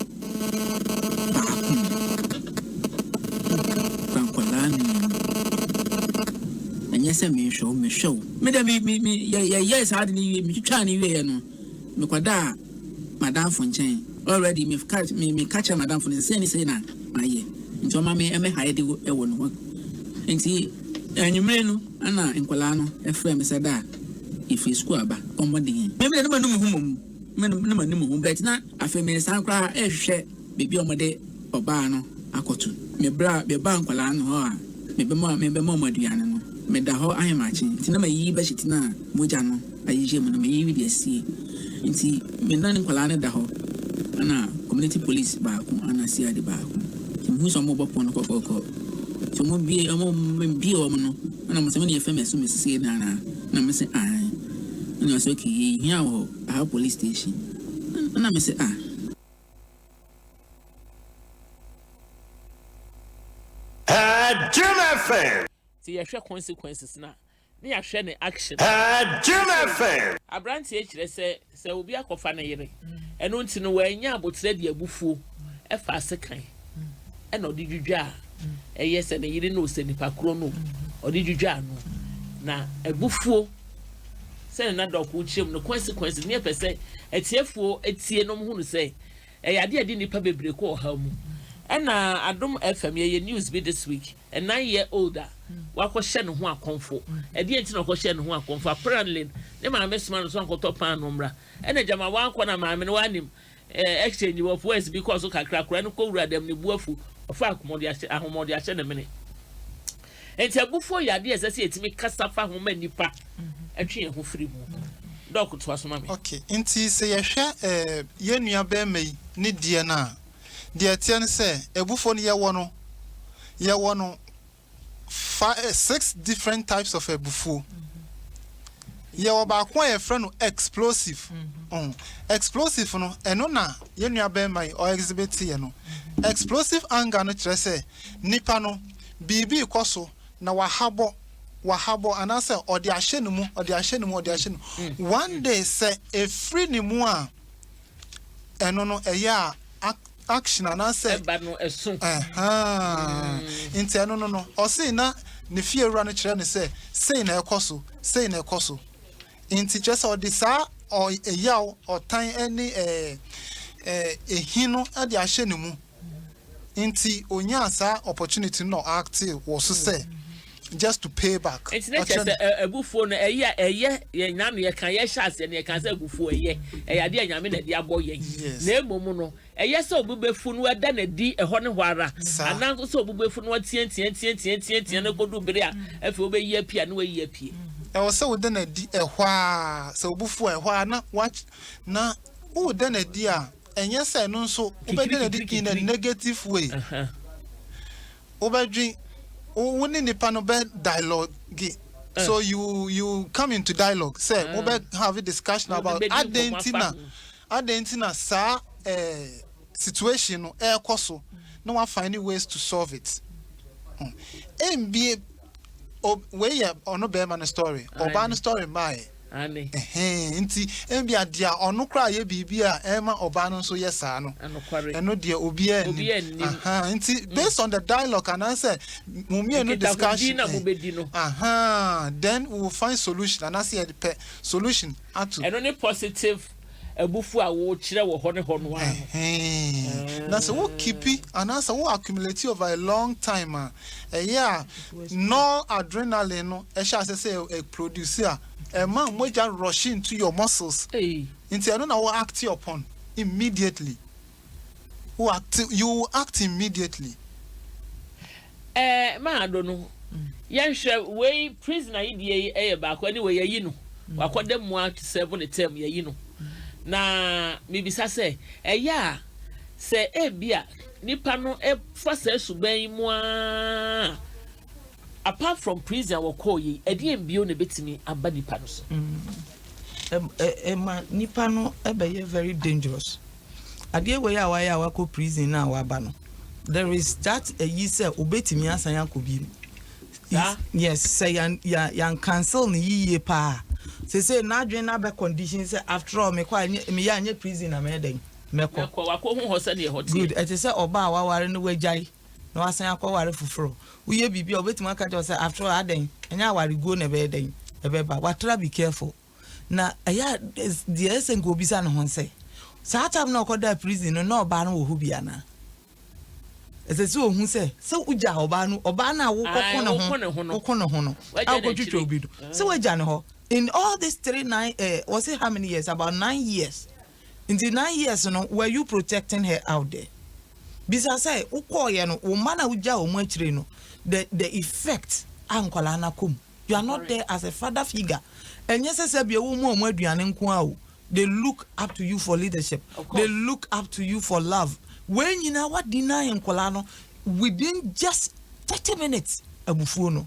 enye se me show me da me yes had ni me twa ni we no me kwada madam fonchen already me catch madam fonchen say na maye nti o ma me hide e wo no nti enyumre no ana nkwala no e frame say da if you school aba omodin maybe na no muhumum me no but na afemi san kra e hwe bebi omode oba no akotu me bra be ban kwala no ho a me be mo maduane no me da ho ahemachi ti na mayi ba shiti na moja no ayije mu na mayi wi de sie nti me na ni kwala ne da ho ana community police ba ko ana sia de ba ko ti mu so mo bopo no kokoko so mo bi o no ana mo se me ye famous me sie na me say and I was okay, here our police station. And I say, Jim FM. See, I share consequences now. Me, I share the action. Jim FM. A branch H, say, will be a cofana yere. And don't know where ya but said your buffo, a fast kind. And or did you jar? A yes, and you didn't know, send the pacrono, or did you jar? Now, a buffo. Say another could shame the consequences near per se. A tearful, a tear no who say, a idea didn't probably break or home. And Adom FM, your news be this week, a 9-year-older. What was Shannon who are comfort? A dear to know Shannon who are comfort. Apparently, the man best man was uncle top and umbra. And a jama one corner man and one him exchange of words because of a crack and cold them the woeful of Falk Modia send a minute. And tell before your ideas, I say to me, Castafa who many pack. Who free dog to us, mammy. Okay, inti say a share ye nua be me ni die na. Die tian say e bufo ni ye wono 6 different types of ebufu. ye obaako a yefrɛ no explosive explosive no eno na ye nua be mai o exhibit ye no explosive anger no kyerɛ sɛ nipa no bibi ikoso na wahabo anase odi ahye no mu one day say a free ni mu a eno no eya action anase eba no esu inte eno no o sei na ne fie wura no kyerɛ ne sɛ sei na ekoso inte kyerɛ sɛ odi saa o eyaw otan ani ehino ade ahye ne mu inti onya saa opportunity no active was to say just to pay back. It's not just a buffo no ye na no ye kan ye chance ne ye kan say buffo ye ade anyame na de abo ye na emom no ye say obubefu no eda na di eho ne hwara anan so obubefu no tie na kodu bere a afi obeyi apia na wayi apie e wo say wo de na di ehwa a say obufu ehwa na watch na wo de na di a enye say no nso obede na di in a negative way obedwin woni nipa no be dialogue so you come into dialogue say obe have a discussion about identity sa situation no ekoso no one find ways to solve it MBA we ono be man story oba story mai ani nti mbia dia ono kra ye bibia ema oba no so yesa no eno dia obi nti based on the dialogue and answer mumie no discussion then we will find solution and answer the solution atu eno ne positive abufu a wo kire wo ho ne ho no na so wo keep and answer wo accumulate over a long time no adrenaline no e sha say a producer a man moja rush into your muscles into I don't know what act upon immediately you act immediately man I don't know yanhwe we prisoner idie e ba ko anyway yayi no wakodem mo out 7 term yayi no na mibisa se eya se bia nipa no e fa sa suban mu a apart from prison we call ye edi mbio ne betimi aba nipa no so nipa no be very dangerous ade we ya wa ya wa ko prison na wa ba no there is that yi say obetimi asan yakobi yes say yan cancel ni yiye pa say na adwen na be condition say after all me ya anye prison na me den meko wa ko hu ho say ne hotel good it say oba wa ware no wajai no asan akoware fufuro uye bibi obetuma ka jo say after all aden enya ware go na be den e be ba watra be careful na aya the esen go bisa no hon say sa time na okoda prison no oba no wo hu bia na ese so ohun say so uja oba na wo kokko ne ho no akotwitwa obi do so waja ne ho in all this 39 was it how many years about 9 years in the 9 years no were you protecting her out there bisa say ukoye no wo mana uja o mu akire no the effect ankola na kom you are not there as a father figure enye sese bia wo mu aduane nko a o they look up to you for leadership they look up to you for love when you know what deny ankola no within just 30 minutes abufuo no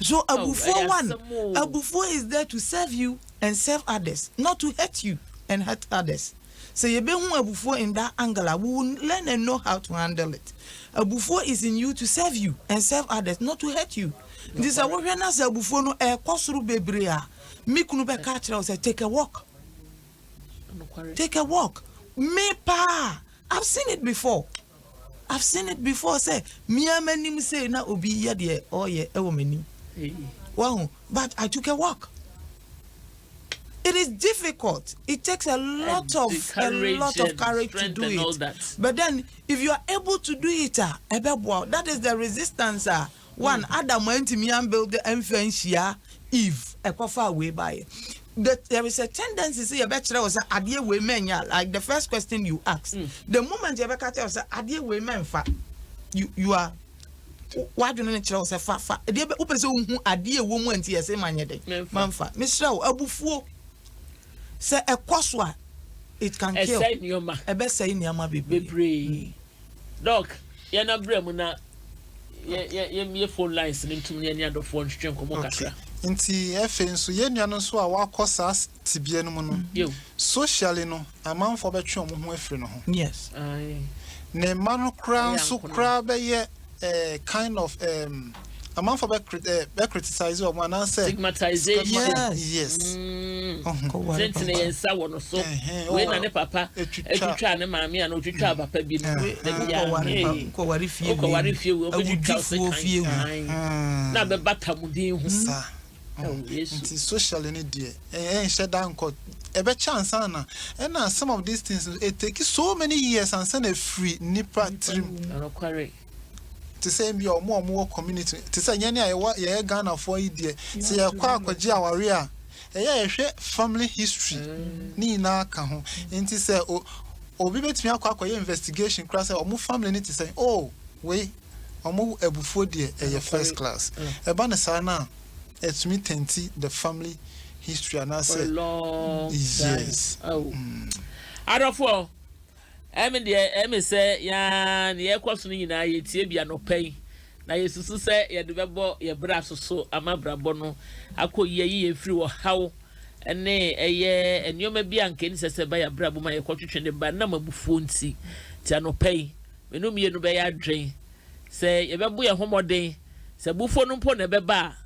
so abufuo is there to serve you and serve others not to hurt you and hurt others. So you be hu abufuo in that angle, we will learn and know how to handle it. Abufuo is in you to serve you and serve others, not to hurt you. This is what we na say abufuo no kwasuru bebre a me kunu be ka kire say take a walk. Take a walk. Me pa, I've seen it before. Say me amanim say na obi ye de oye e wo manim. Wow, but I took a walk. It is difficult. It takes a lot of courage to do it. But then, if you are able to do it, that is the resistance. One, Adam went to me and built the influencia Eve, a far away by. There is a tendency to say a bachelor was a women, like the first question you asked. The moment you ever cut was a dear women, you are. Why do you know say fa? Dey be open say hu ade woman nti yese manyede. Manfa. Mr. Abufuo say ekoswa it can kill. Ebe say nioma bebre. Doc, na brem na ye phone lines nim tum ne ado phone twetwe komo kakra. Inti efe nso ye nua no so a wakosa tibie no mu no. Socially no amanfo betwe omo ho afiri no ho. Yes. Ne mano kra so kra be ye kind of amanfo be criticize omo and say stigmatization. Yes. Sentine yensa wono so. We na ne papa etwitwa ne maami ana otwitwa papa bi no. Ko wari fie we obetwitwa fie na be batamudin ho. It's socially need there. Shedan court. Ebe chance na. And some of these things it take so many years and send a free nipa trim. To say be more community. To say nyane ye Ghana for idea. Say ye kwa kwaji aware a. Ye family history. Ni na aka ho. Nti say obi betumi akwa investigation class say omo family need to say oh we omo ebufuo de first class. Eba na sa na it's me tenti the family history and I say yes. Oh. Adofo. Emi say ya na ye kwaso ni na ye tie bia no pen. Na yesusu say ye de bebo ye bra so amabrabo no akoyi ye free wo hawo ene eye enioma bia nke ni sese ba ya brabo ma ye kwotwetwe ne ba na mabufuo nti ti anopai menum ye no be ya dwen say ye bebo ye homoden say bufuo no mpo na beba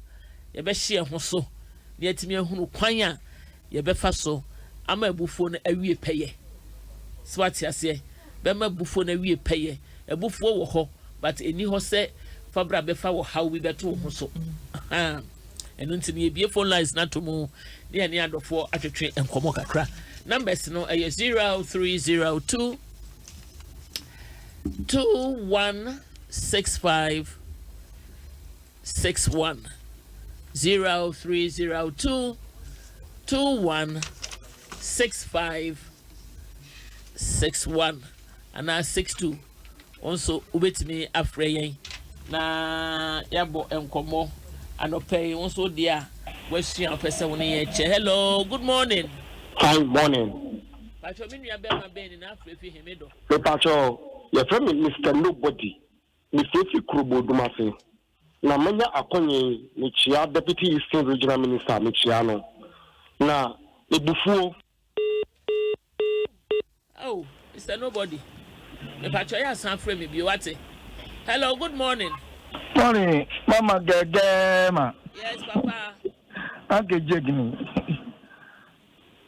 ye be hye ho so ne atimi ahunu kwan a ye be fa so ama abufuo no awie peye swati ase be ma bufuo no awie peye abufuo wo ho but eni ho say fabra be fa wo hawo bi beto ho so enu ntimi ebie phone lines na to mu ne ani adofo atwetwe enkomo kakra numbers no 0302 2165 61 0302 2165 61 and 62 also ubetimi afreyen na yabo enkomo anopay also dia wesua person woni ye che. Hello, good morning. Hi, morning. Pacho mi nua be ma ben na afrefi hemedo. Pacho, your friend Mr. Nobody. Mr. Krubodumase. Na manya akonye ni chia deputy eastern regional minister ni chia no. Na ebufuo. Oh, Mr. Nobody. Me pacho ya san frame me bi wate. Hello, good morning. Morning, Mama Gagama. Yes, Papa. Uncle Jake.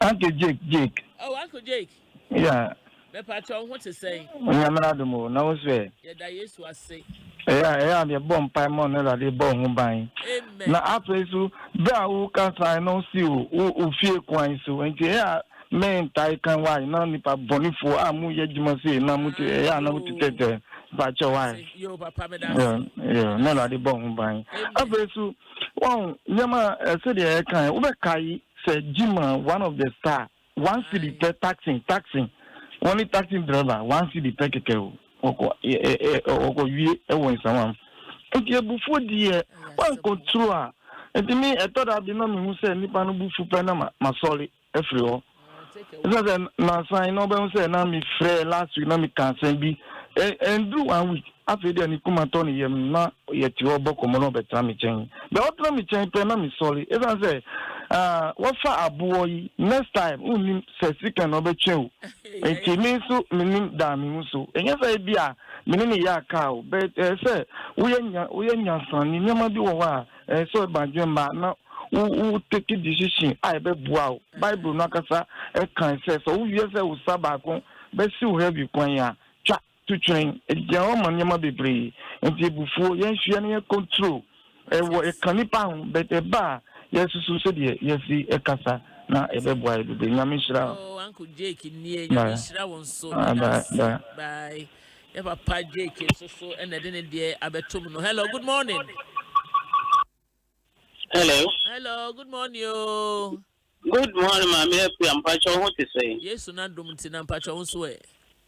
Uncle Jake. Oh, Uncle Jake. Yeah. Me pacho what to say? I'm not the more. Now, say. Yeah, that yes was say. Yeah, the bomb pie money that they bomb buying. Amen. Now, after so, there who can sign no see who fear coin so, and yeah, men tie can why, no nipa bonifo, amu yajimasi, namuti, ya namuti tete. Pacho why? Yo, Papa, me yeah, no, that they bomb buying. After so, one, Yama said, I can, Ubekai said, Jima, one of the star, one city taxing. Only taxing driver, one city take care. Oko wie won samam enti before the one control enti me I thought I be no me hu say nipa no bufu pe na masori efri ho na sign no be say na me free last week na me cancel bi and do 1 week after the ni kuma to ni yem na yeti oboko mo no betra me chen be otra me chen pe na me sorry even say what for abo yi next time unim say sika no be chen enti me so minim da me so enya say bia me ni ya ka o but say we nya san ni nyama bi wo wa so ba dwemba na who take a decision I be bua Bible no kasa e kan say so we say we sabako be si we have you kwan ya twa to train e jawo man nyama bebre enti bufuo yen hwe na control e wo e kanipa ho but e ba yesusu se de yesi e kasa na e be bua e be nyame hira. Oh, Uncle Jake nie nyame hira won so. Bye. E Papa Jake so and de ne de abetom no. Hello, good morning. Hello, good morning. Yo. Good morning, Mammy. I'm Pacho. What to say? Yes, na dum ti na Pacho so e.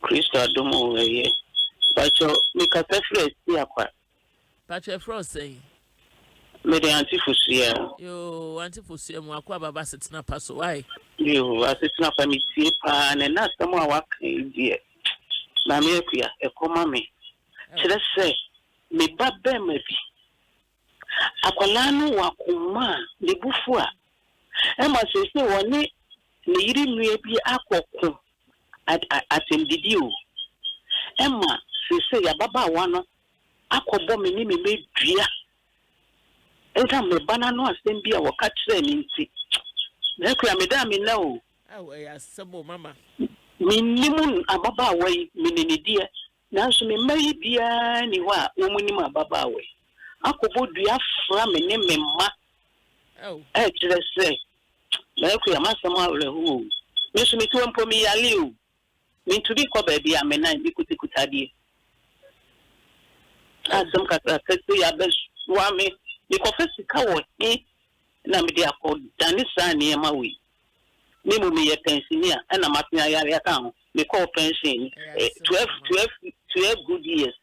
Christo Adom o ye. Pacho, me ka tefre si akwa. Pacho Fro say. Me de antifusia. Yo, antifusia mu akwa baba Asetena Pa so why? Yo, Asetena Pa mi tie pa na na samu awaka die. Mammy akuya e koma me. Kire se me ba be me bi. akwala no wakoma ne bufu a ema sese woni ne yiri nua bi akoko atendidi o ema sese ya baba wa no akobo me ni me medua enta me bana no asem bi a waka kire ni nti na ku ya me da me na o ya sebo mama minimum ababa wa yi menenedie nanso me mai bia ni wa omunim ababa wa akobo dua fra me ne me ma kire se na ku ya masama rehu me so me tu mpo mi yale o me tu bi ko ba bia me na bi kutikutadie asem ka ya be wa me ni ko fesika wo na me dia ko dani sa ne ma wi ni mu me ye pensioner na matnya yare aka ho me call pension 12 good years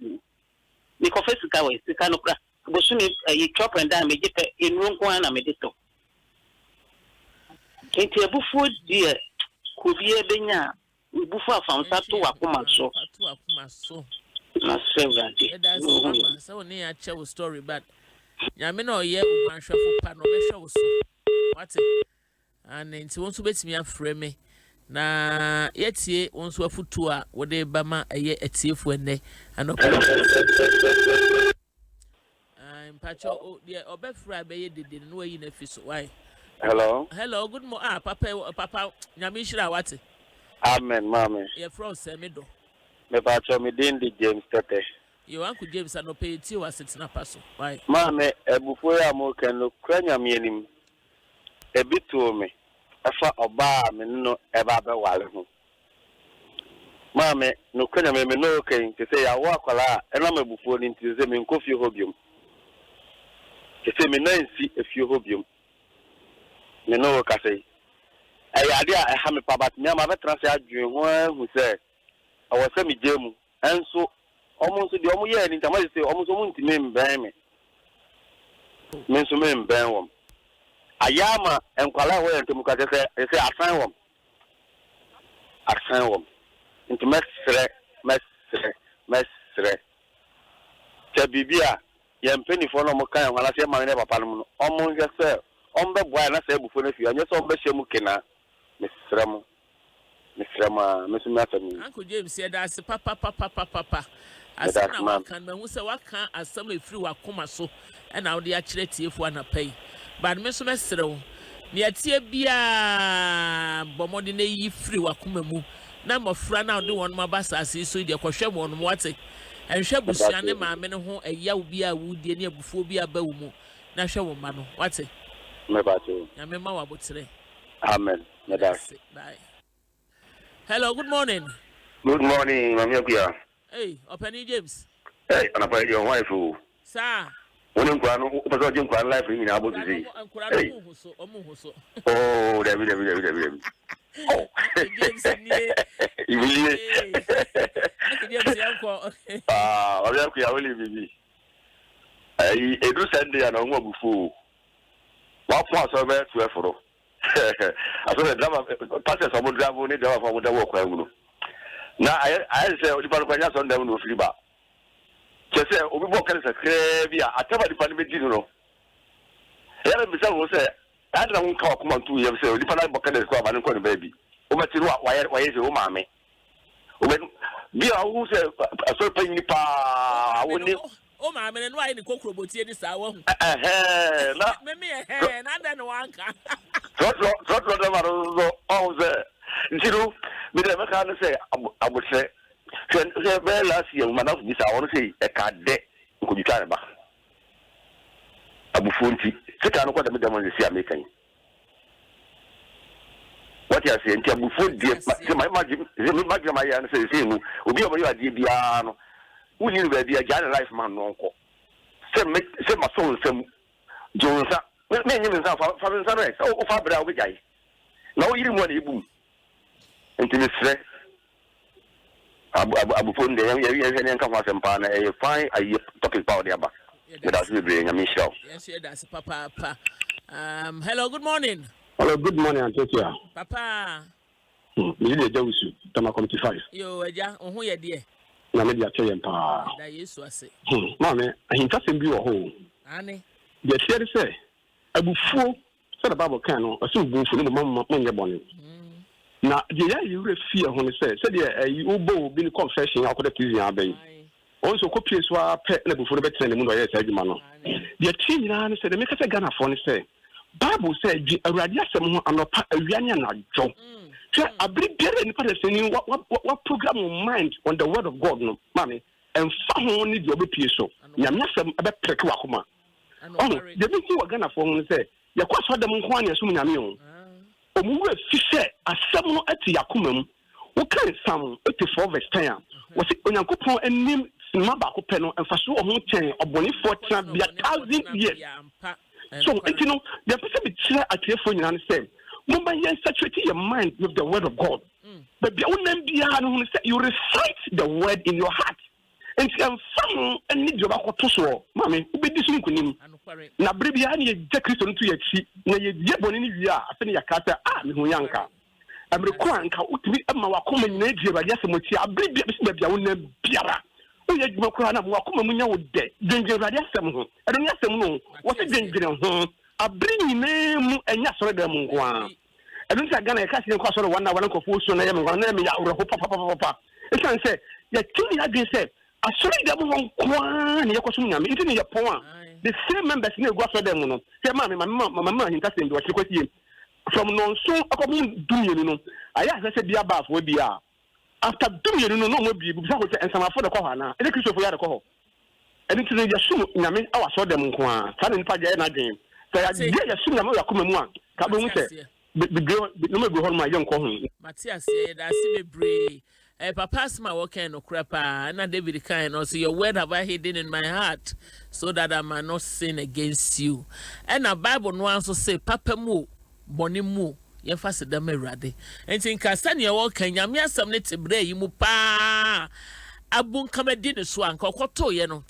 ni ko fesika wo sika no kra bo su ni ye chop and down me je pe enu nko na me de to kenti ebufu die ko bi e benya ebufu afansa to wakoma so na sevante so ni a chew story but nyame na oye ubanhwefo pa no be hwe so what and nti won so betimi afre me na yetie won so afutu a wo de ba ma eye atiefo enne anopa mpacho de obefra be ye dede no ayi na fi so why hello good morning papa nyame hira what amen mama ye from semido me pacho me di James Tete you uncle James anopa ti wa Asetena Pa so why mama ebufo ya mo kan no kranya me anim ebito me afa oba me no eba be wale ho mama no kranya me no kan te say ya wo akwala ena mabufo ni nti ze me nkofi hobium te say me nansi efie hobium me no ka say ade a ha me pabat me ma be transe adwen ho hu say awose me jemu enso omo nso de omo ye ni ntama say omo so munti me mben me nso me mben wom ayama enkwala wo entum ka say asan wom into mesre cha bibia ye mpeni fo no mo kan hala se ma ne papa no omo nge se ombe boa na se bufo na fi anye so ombe hyemu kena mesrema mesumi atami uncle James said that's papa asana wakan ma hu se wakan asam efiri wakoma so na wo de akire tiefo anapai but me so mesrew ne atie bia bomode na yi firi wakoma mu na mofra na de won mabasa ase so de kohwe mo no wate enhwe busua ne maame ne ho eyaw bia wudie ne abufuo bia ba wu mu na hwe wo ma no wate me ba to ya me ma wabotre amen me da bye hello good morning mami akuya hey openi James hey anapa your wife o sir woni nkwa no upaso je nkwa life ni na abodu sei hey omo huso oh david oh James ni ibilie James yanko mami akuya woli bibi ai edu sende ana nwa bufu wa po aso be tu eforo aso be drama pastor so mo drama ni drama fo mo dawo kwa ngulu na I say odi pa kwa nya so ndam no firi ba kese obi bo kan sakre bia ataba di pa ni bedi no yara bi sa wo se adra hun ka kuma tu ye se odi pa na bo kan ko ba ni ko ni baby o ma tiru wa ye se o ma me o be bia wo se aso pa ni pa wo ni o ma me no ayi ni kokro botie ni sa wo hu na me na da no wanka so da maro o ze ntiru bi de me kan se abose se be last year man of this I want to say e ka de ko bi tare ba abufu nti se ka no ko da me dem si american what you say nti abufu die se my imagine my yan say mu obi o mo ya die bia no woni ba bia ja life man no nko se ma so nsem jonsa me nyi nsa fa nsa re o fa bra o bi jai na o yiri mo na ebum nti me sre abu fonde ya nka kwa sempa na e fine ayi topic power dia ba that's the brain ya Michelle yes that's papa hello good morning Antonia papa ni le jawusu tama committee 5 yo eja ohun ye de na me dia tell pa da Yesu ase mama ahinta sem bi wo ho ani the share say abufuo say the Bible can no aso bufu no mama monye bone na the ya you fear ho say the you obo bi confession akoda prison abai also copy so a pe na bufu no betre mu no ye say adwuma no the team na say the make say Ghana for no say Bible say awurade asem ho anopa awiane na adwo say abri bere ni pa say what program of mind on the word of God no mami and fa ni the obepie so nyame asem abe preke wakoma oh the thing we Ghana for no say ya kwaso dem nko ane so nyame o omuwe fise asem no ati yakoma mu wo kan sam 84 verse 10 wo se onyankopon anim sinma ba ko pe no emfaso ho ten obonifo tena bia 1000 years so you know the person be clear at your phone and say mumba you saturate your mind with the word of God but you recite the word in your heart and some and need your back so mommy be this kunim na bribia na ye Kristo ntu ye chi na ye die boni ni wi a afi ne yakata me hu yanka amreko anka utumi ama wakoma nyina die ba ya semochi abribia be bia wonam biara oye djuma ko na wakoma munya wo de dwenje rade asem ho edo ni asem no wo se dwenjire ho abri nyina mu enya soro da mu nko a edo nta Ghana e ka se nko soro wana wana ko fu so na ye mu na me ya uro papa e san se ya tuni ya gbe se asoro da mu nko a ne yakoso nyame nti ne ye pon a the same members ne go so dem no se mama hinta se ndo wa kwesi from nonso akobu dumye no aya se bia ba fo bia after dumye no mo bi bisa ko se ensamafo de ko ha na e Kristo fo ya de ko ho eni tinu ya sum nyame awa so dem nko a sa ne npa je na dwen so ya de ya sum nyame ya koma mu a ka bo mu se no me go hol ma ye nko ho Matias da si bebre papa asma working no crapa na David kind no say your word have I hidden in my heart so that I might not sin against you and the Bible no also say papa mu boni mu ye fa se dem awurade enti nkasa ne wo kan nyame asam ne tebre yi mu pa abun kamadi ne so anka okoto ye no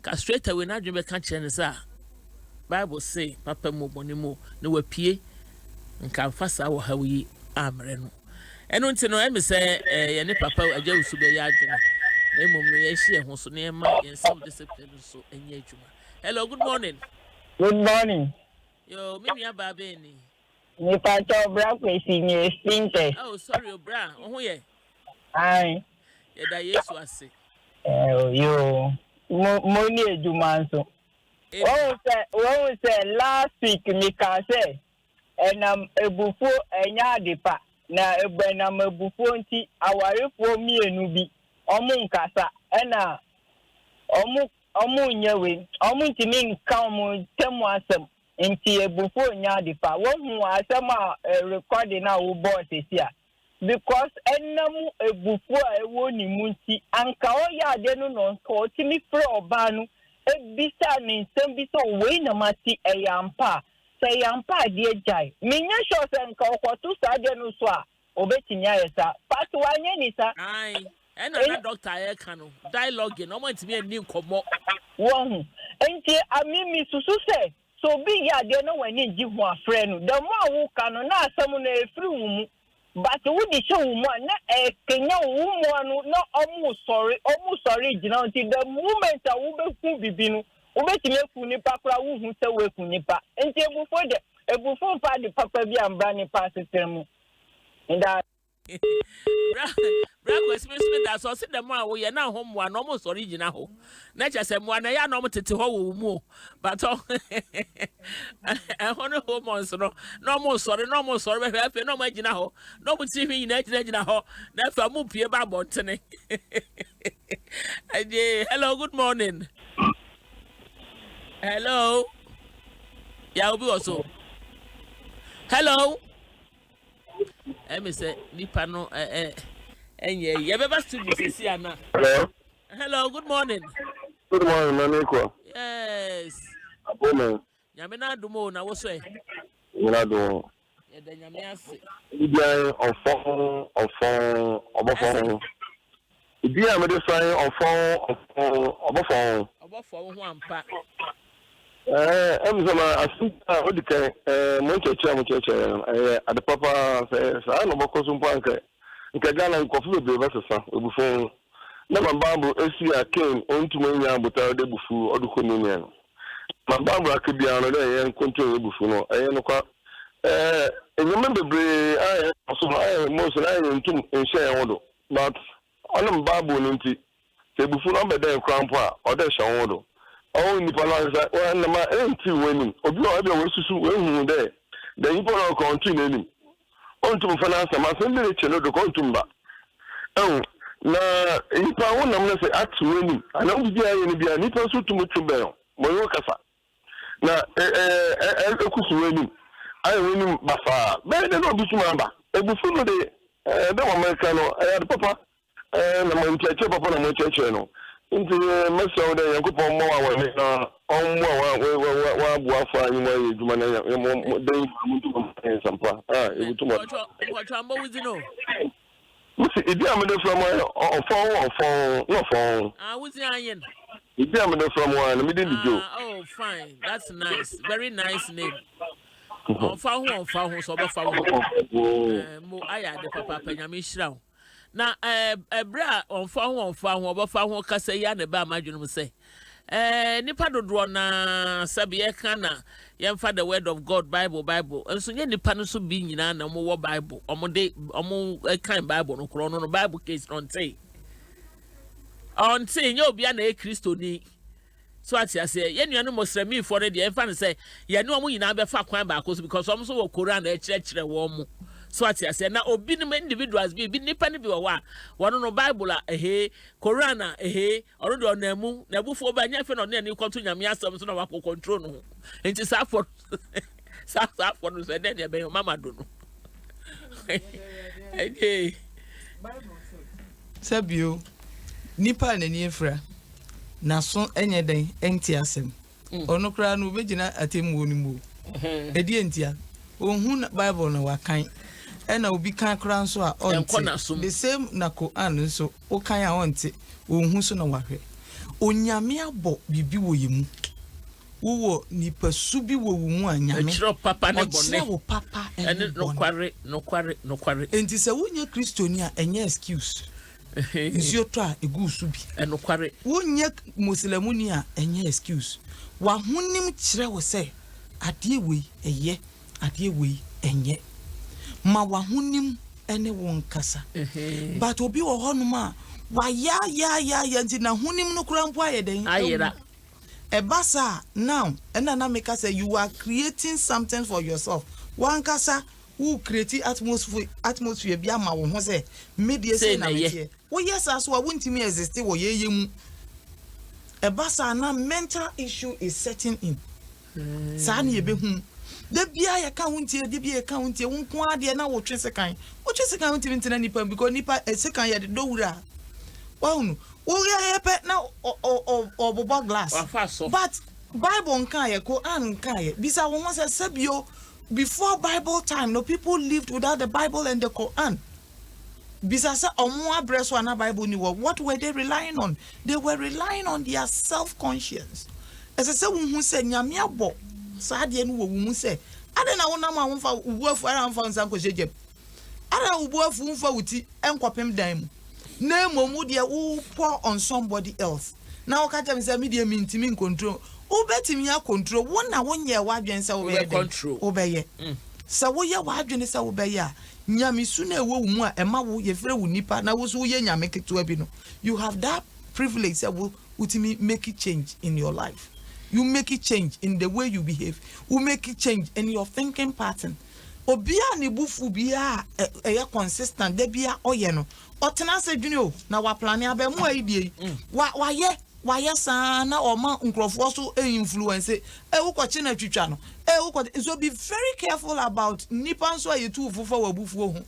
ka straight away na dwebe ka kire ne sa Bible say papa mu boni mu ne wapie nka fasa wo hawi amre no eno nti no emi se ye ne papa agya usube ya adwene na emom no ye hie ho so ne ma ye self discipline so enye adwuma. Hello, good morning. Good morning. Yo mimi ababe ni ni pato bra kwesi ni spinte. Oh sorry bra oho ye ai ye da Yesu ase yo mo ni adwuma nso o say last week mi ka say enam ebufu enya adepa na egbenam ebufu nti awarefo mienu bi omu nkasa ena omu nyewe omu ntimi nka omu temu asem nti ebufu nya adepa wo hu asem a recording na wo boss esia because enam ebufu a ewo ni mu nti anka o ya ade no no ko timi frɛ oba no ebisa ni nsem bi so we na mati eyampa say yampa de jai minya sure say nka okoto sa de no so a obetimi ayesa part wanye ni sa ai na doctor e kan no dialogue no mo ntimi ani nkomo wo hu enti amimi susu say so bi ya de no wani gi ho afre no the more wo kan no na asem na efiri wu mu but wo di show wu mu na kenya wu mu no na omu sorry gina until the moment a wo be ku bibi no obetimi efu nipa kura wo hu se wo efu nipa enti ebufo pa de papa bi ambra nipa sistemu nda bra kwesi da so se dem a wo ye na ho moa no mo sorry gina ho na cha se moa na ya no mo tete ho wo mu but ho no ho mo so no mo sorry be fe no mo gina ho no mo ti hwi gina ho na fa mo pie ba bontene hello, good morning. Hello. Yeah, obi also. Hello. Me say nipa no enye ye beba studio sisi ana. Hello, good morning. Good morning, Maniko. Yes. Abome. Nyame na adumo na wo so e. Nyina do. Ye da nyame ase. Ibi an ofon obofon. Ibi an me dey say ofon obofon. Obofon ho ampa. Emzama asuka odike moncheche ade papa sa no bokoso mpo anka nke Ghana nkofu bebe besesa ebufu na Bible esi aken ontuma nya buta de bufu oduko nini no ma Barbara could be another and control before. I am and remember, I am most and share order, but on Babu into the before number there, Crampa, or the Shawodo. Oh, Nippon, well, my empty winning, or you are the there. Then you put continue. On to finance, my family channel to Contumba. Oh, na nipa won nam na say atweni ana obi a ye bia nipa so tumutu be mo yo kasa na ekusuweni ayi woni bafa be de no bituma ba ebufu no de de America no papa na mo ncheche papa na mo ncheche no nti meso de yankopon mo wa we na onmo wa bu afa anyi mo ye djuma na mo de mo tu sampa ebutuma what ambo wuzino If you are from phone, no phone. What's the iron? If you are from one, we didn't do. Oh, fine. That's nice. Very nice name. On found so Mo aya de papa Penyami Shroud. Now, bra on found Cassa Yan about my general say. Nipa do draw na Sabia Kana. Yam for the word of God, Bible, and so any panasu being in an more Bible, omo kind Bible, no chrono, no Bible case on say. On saying you'll be an a Christo ni. So I say, yen you must me for the infant say, ya no more in a befa quine back because I'm so Koran a church warm. So I say, now obedient individuals be nippany be one no Bible a Korana a already on Nemu, Nebu for by Nefan on any continue me as some sort of control. And it's up for the said, then you your mamma don't know. Sabio Nipa and Yefra Nason anything empty asem. Ono kra no begina atem woni mu. Edientia. Ohun Bible no wakan. Ena obi kan kra nso a onti the same na Quran nso o kan a onti ohun so na wahwe onyame abo bibi wo yemu wo nipa su bi wo mu anyame chiro papa ne bone wo papa ene no kware enti se wonye kristoni a enye excuse nzio to a egu su bi eno kware wonye muslimuni a enye excuse wa hunim kire wo se ade we eye ade we enye ma wa hunim ene won kasa but obi wo honuma wa ya nti na hunim no kura mpo ayeden ayira ebasa now na make say you are creating something for yourself one kasa who create atmosphere bi ama wo ho say media say na me wo yes aso wa wontimi exist wo yeyemu ebasa na mental issue is setting in sa na yebehum de bia ya ka huntie de bia ka huntie wonko ade na wo twesekan huntie ntina nipa because nipa esekan ya de dowura wonu wo ya pe na obobo glass but Bible nkan ye Quran nkan ye bisa wo say sabio before Bible time no people lived without the Bible and the Quran bisa say omo abreso na Bible ni what were they relying on? They were relying on their self-conscience as I say who say nyame abo saade no wo mu se ade na wona ma wonfa ubuafu ara mfa nsa ko jeje ara ubuafu mfa wuti enkopem dan mu na momu de wo pour on somebody else na wo ka tell me say me de me ntimi control wo betimi ya control wona wonye wa adwen se wo be control wo be ye se wo ye wa adwen se wo be ye a nyame su na ewo mu a ema wo ye frɛ wo nipa na wo so ye nyame ketewa bi no you have that privilege say wo utimi make it change in your life. You make it change in the way you behave. You make it change in your thinking pattern. Obia ni bufu bia consistent de bia oye no. Otena se dwene na wa plan aba mu aidie. Wa ye sana o ma nkrofo so influence wo kwache na twitwa no. So be very careful about nipa so ayetu fufo wa bufu ho.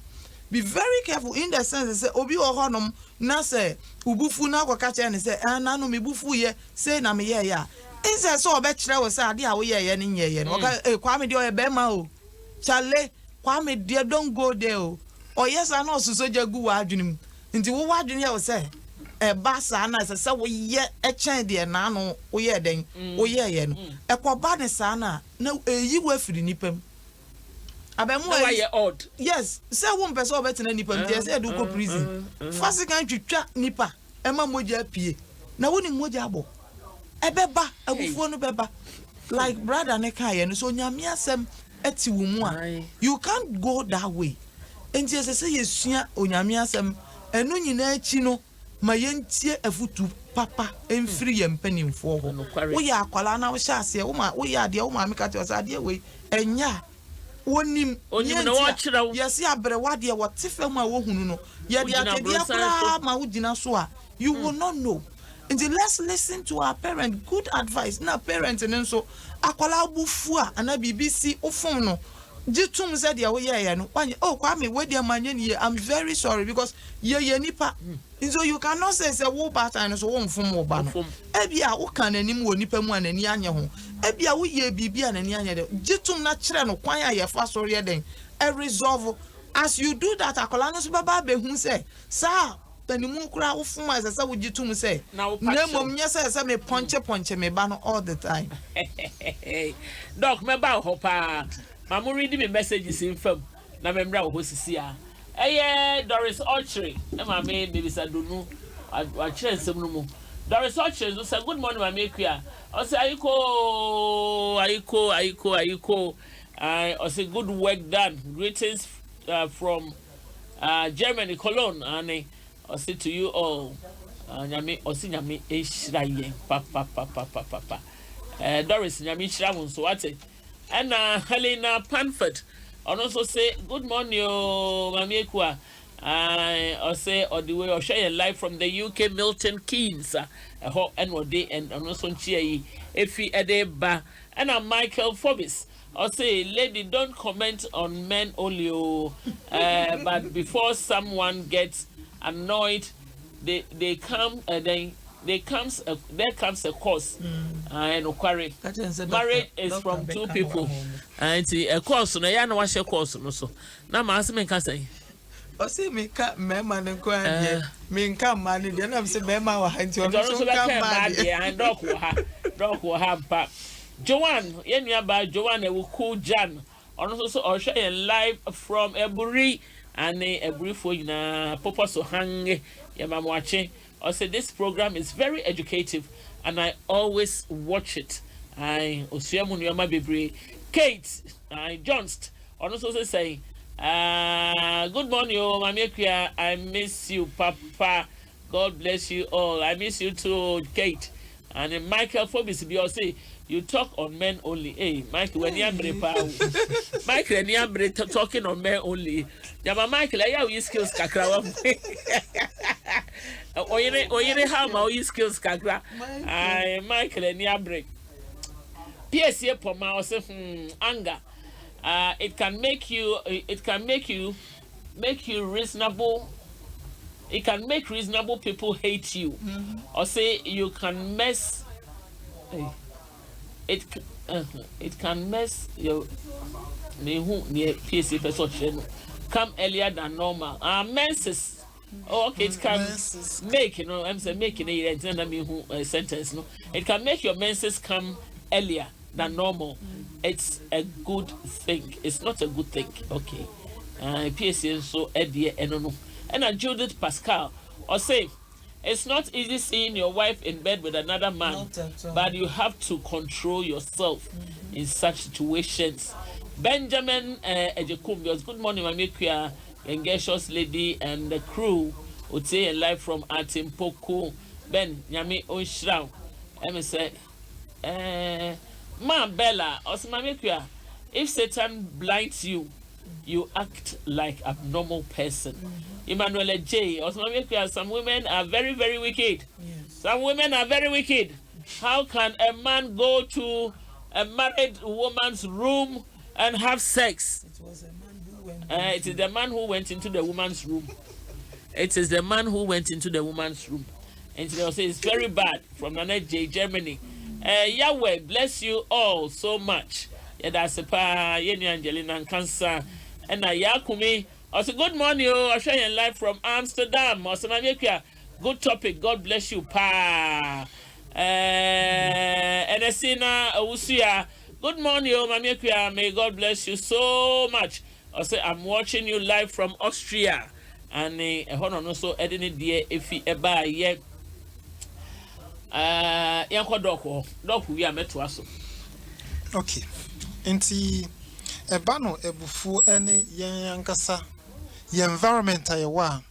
Be very careful in the sense say obi wo honom na say ubufu na kwakache ne say na no me bufu ye say na me ye ya. Inse so obekire wo say ade a wo ye ne nyeye no ka Kwame de o be ma o chale Kwame de don't go there o yes na osuso jagu wa adwenem nti wo wa adwene ye wo say ba sa na say wo ye chen de na no wo ye den wo ye no ekoba ne sa na eyi wo afiri nipam abemu ye odd yes say wo mpese obetena nipam tie say do go prison fasikan twitwa nipa ema moja pie na woni moja abo ebeba abufuo no beba like brother Neka and so nyamia sem eti wumu you can't go that way. Enti say yesua onyamia sem eno nyina achi no ma yentie afutu papa emfiri ye mpanimfo ho wo ya akwala na wo hya ase wo ya ade wo ma meka te ade we enya wonim na wo kira wo yesi abre wade wo tefam a wo hunu no ye de akede akura ma wo gina so a you will not know. And let's listen to our parents. Good advice. Now parents and so akwala bufua ana BBC ofon no. Jitum said ya we ya no. Oh kwame we dia manye ni I'm very sorry because ye nipa. So you cannot say wo pattern so wo mfom wo ba no. Ebia wo kan anim wo nipa mu anani anye ho. Ebia wo ye bibia anani anye de. Jitum na kire no kwan ya fa sorry den. E resolve as you do that akwala no so baba be hu say sir Nimu kura ufuma as I would you to say. Now, Nemo, yes, I me punch me ban all the time. Doc, me bow hopa. Mamu reading me messages in from Namembra Hosisia. Eh, Doris Archery. My maid, maybe Sadunu. I chance some no. Doris Archery was a good morning, my make here. I say, Aiko. I say, good work done. Greetings from Germany, Cologne, and I say to you all, nyame osi nyame ehira yen papa. Doris nyame hira won so what? And Helena Panford also say good morning mami ekua. I say on the way or share live from the UK Milton Keynes. Ho enwode and also nchie efi edeba. And Michael Forbes. I say, lady, don't comment on men only. But before someone gets annoyed, there comes a course and query. Marriage is from two people, and a course. No, ya no wash a course. No, so now my husband can say. I say me cut me man and query. Me come money. Then I'm saying me man wa hanti. I'm so bad. And dog will have pap. Joanne, Joanne, will cool Jan. Also, I'll share a live from Eburi. And a brief way na papa so hang yama watching. I say this program is very educative and I always watch it. I Osiamu Yama Bibri Kate Johnst also say good morning, Mamia. I miss you, Papa. God bless you all. I miss you too, Kate. And Michael Forbes be say you talk on men only. Hey, Mike, when you Mike, when you talking on men only. Yama Michael, I have skills kakra. Oyene how my skills kakra. I Michael and ya break. PSA for my anger. It can make you reasonable. It can make reasonable people hate you, or say you can mess. It can mess your near PSA person come earlier than normal. Menses. Oh, okay, it can make I'm saying making a sentence. No, it can make your menses come earlier than normal. It's a good thing. It's not a good thing. Okay. PSA so Eddie no. And Judith Pascal or say it's not easy seeing your wife in bed with another man, but you have to control yourself in such situations. Benjamin Ejekumbios, good morning, my Mikuya, Engagement lady and the crew would say live from Atimpoku. Ben Yami Oshrow. I say, Ma Bella, or Mikuya, if Satan blinds you, you act like a normal person. Emmanuel J. Some women are very, very wicked. Yes. Some women are very wicked. How can a man go to a married woman's room and have sex? It was a man who went. It is the man who went into the woman's room. It is the man who went into the woman's room. And they'll say it's very bad from Nana J. Germany. Yahweh bless you all so much. Yeah, that's a pa Yeni Angelina and Cancer. And Yakumi. Also, good morning, I'm sharing live from Amsterdam. Also, good topic. God bless you, pa. Enesina Usia. Good morning, Mamia. May God bless you so much. Also, I'm watching you live from Austria. And hold on, also, editing the if he ever yet. Yanko Doko, we are met to us. Okay. Nti eba no ebufu ene yen ankasa ye environment ayewa.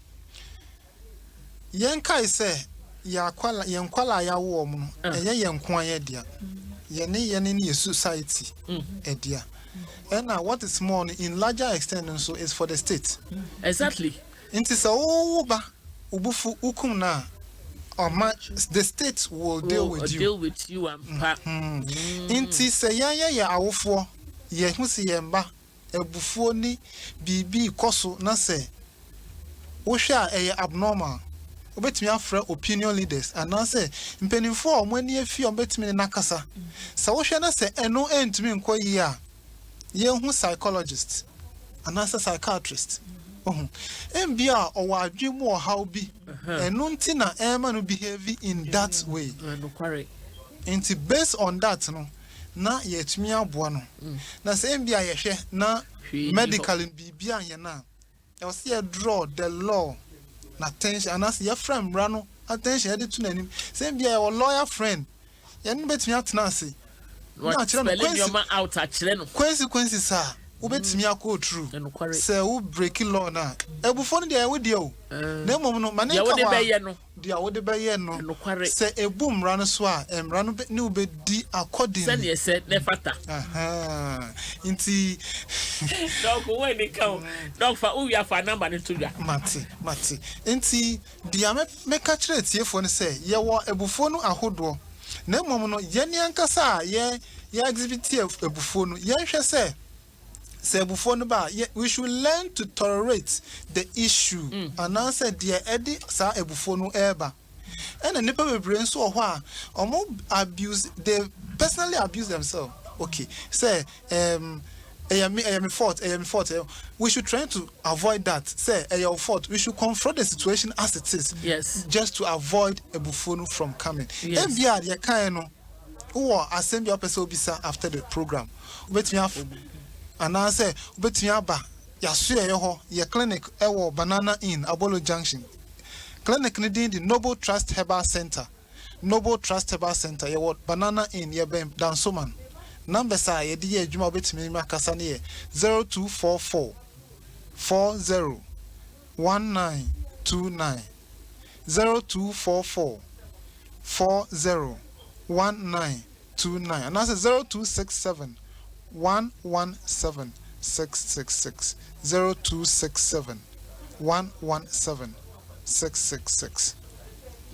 Yen kai se ya kwala ya wo mu no eye yen ko aye dia. Ye ne society edia. And what is more in larger extent so is for the state. Exactly. Nti se ba ubufu ukum na the state will deal with you. Deal with you and Inti se ya awofo ye hu se ye mba ebufuo ni bibi koso na se wo hwa eye abnormal obetimi afra opinion leaders and na se mpenimfo omani afi obetimi na kasa se wo hwa na se eno entimi nko yi a ye hu psychologist and na se psychiatrist Mbia or adwemu or how be nti na ema no behave in that way. Nti based on that no na yetumi aboa no. Na se mbia ye hwe na medical bibia ye na. E say draw the law na attention and as your friend no attention ede to nanim. Se mbia your lawyer friend ye no betumi atena ase. Na spelling your man out akire no. Consequences sir. Ubetimi akọ true say we break law na ebufo no dey we dey o na mom no mane ka wa dia wo de be ye no say ebum ra no so a emra no ne ubedi according say ne say ne fata inti dog when they come dog for who ya for number ne to ya mate inti dia me ka kire tiefo no say ye wo ebufo no ahodo na mom no ye ne ankasa ye exhibit ebufo no ye hwe say we should learn to tolerate the issue and answer dear Eddie sa ebufono eba. And a nipper will bring so wha or abuse they personally abuse themselves. Okay, say I am fault. We should try to avoid that. Say your fault. We should confront the situation as it is. Yes. Just to avoid ebufono from coming. Yes. MBR ya kaino or assembly person bisa after the program. Wait me off. And I say, ubetimi aba ya sue ye ho ye clinic ewo Banana Inn Abolo Junction. Clinic ni din the Noble Trust Herbal Center. Noble Trust Herbal Center ye wo Banana Inn ye ben Dansoman. Number sa ye di ye adwuma ubetimi makasa ne ye 0244 40 1929 0244 40 1929 and that's 0267 117-666 0267-117-666.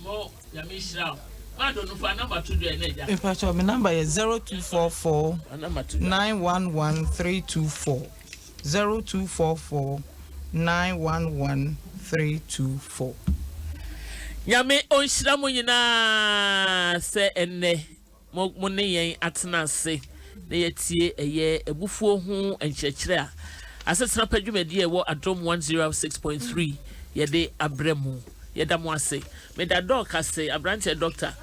Mo Yamishra. I don't know for number 2 there. In fact, my number is 0244 911-324. 0244 911-324. Yame onshira mo nyina se enne mo ne yen atena se. Na yetie eye ebufuo hu enkyekere a Asetena Pa dwumadi e wo Adom 106.3 yede abremu yeda mo ase me da doc ase abrante Dr.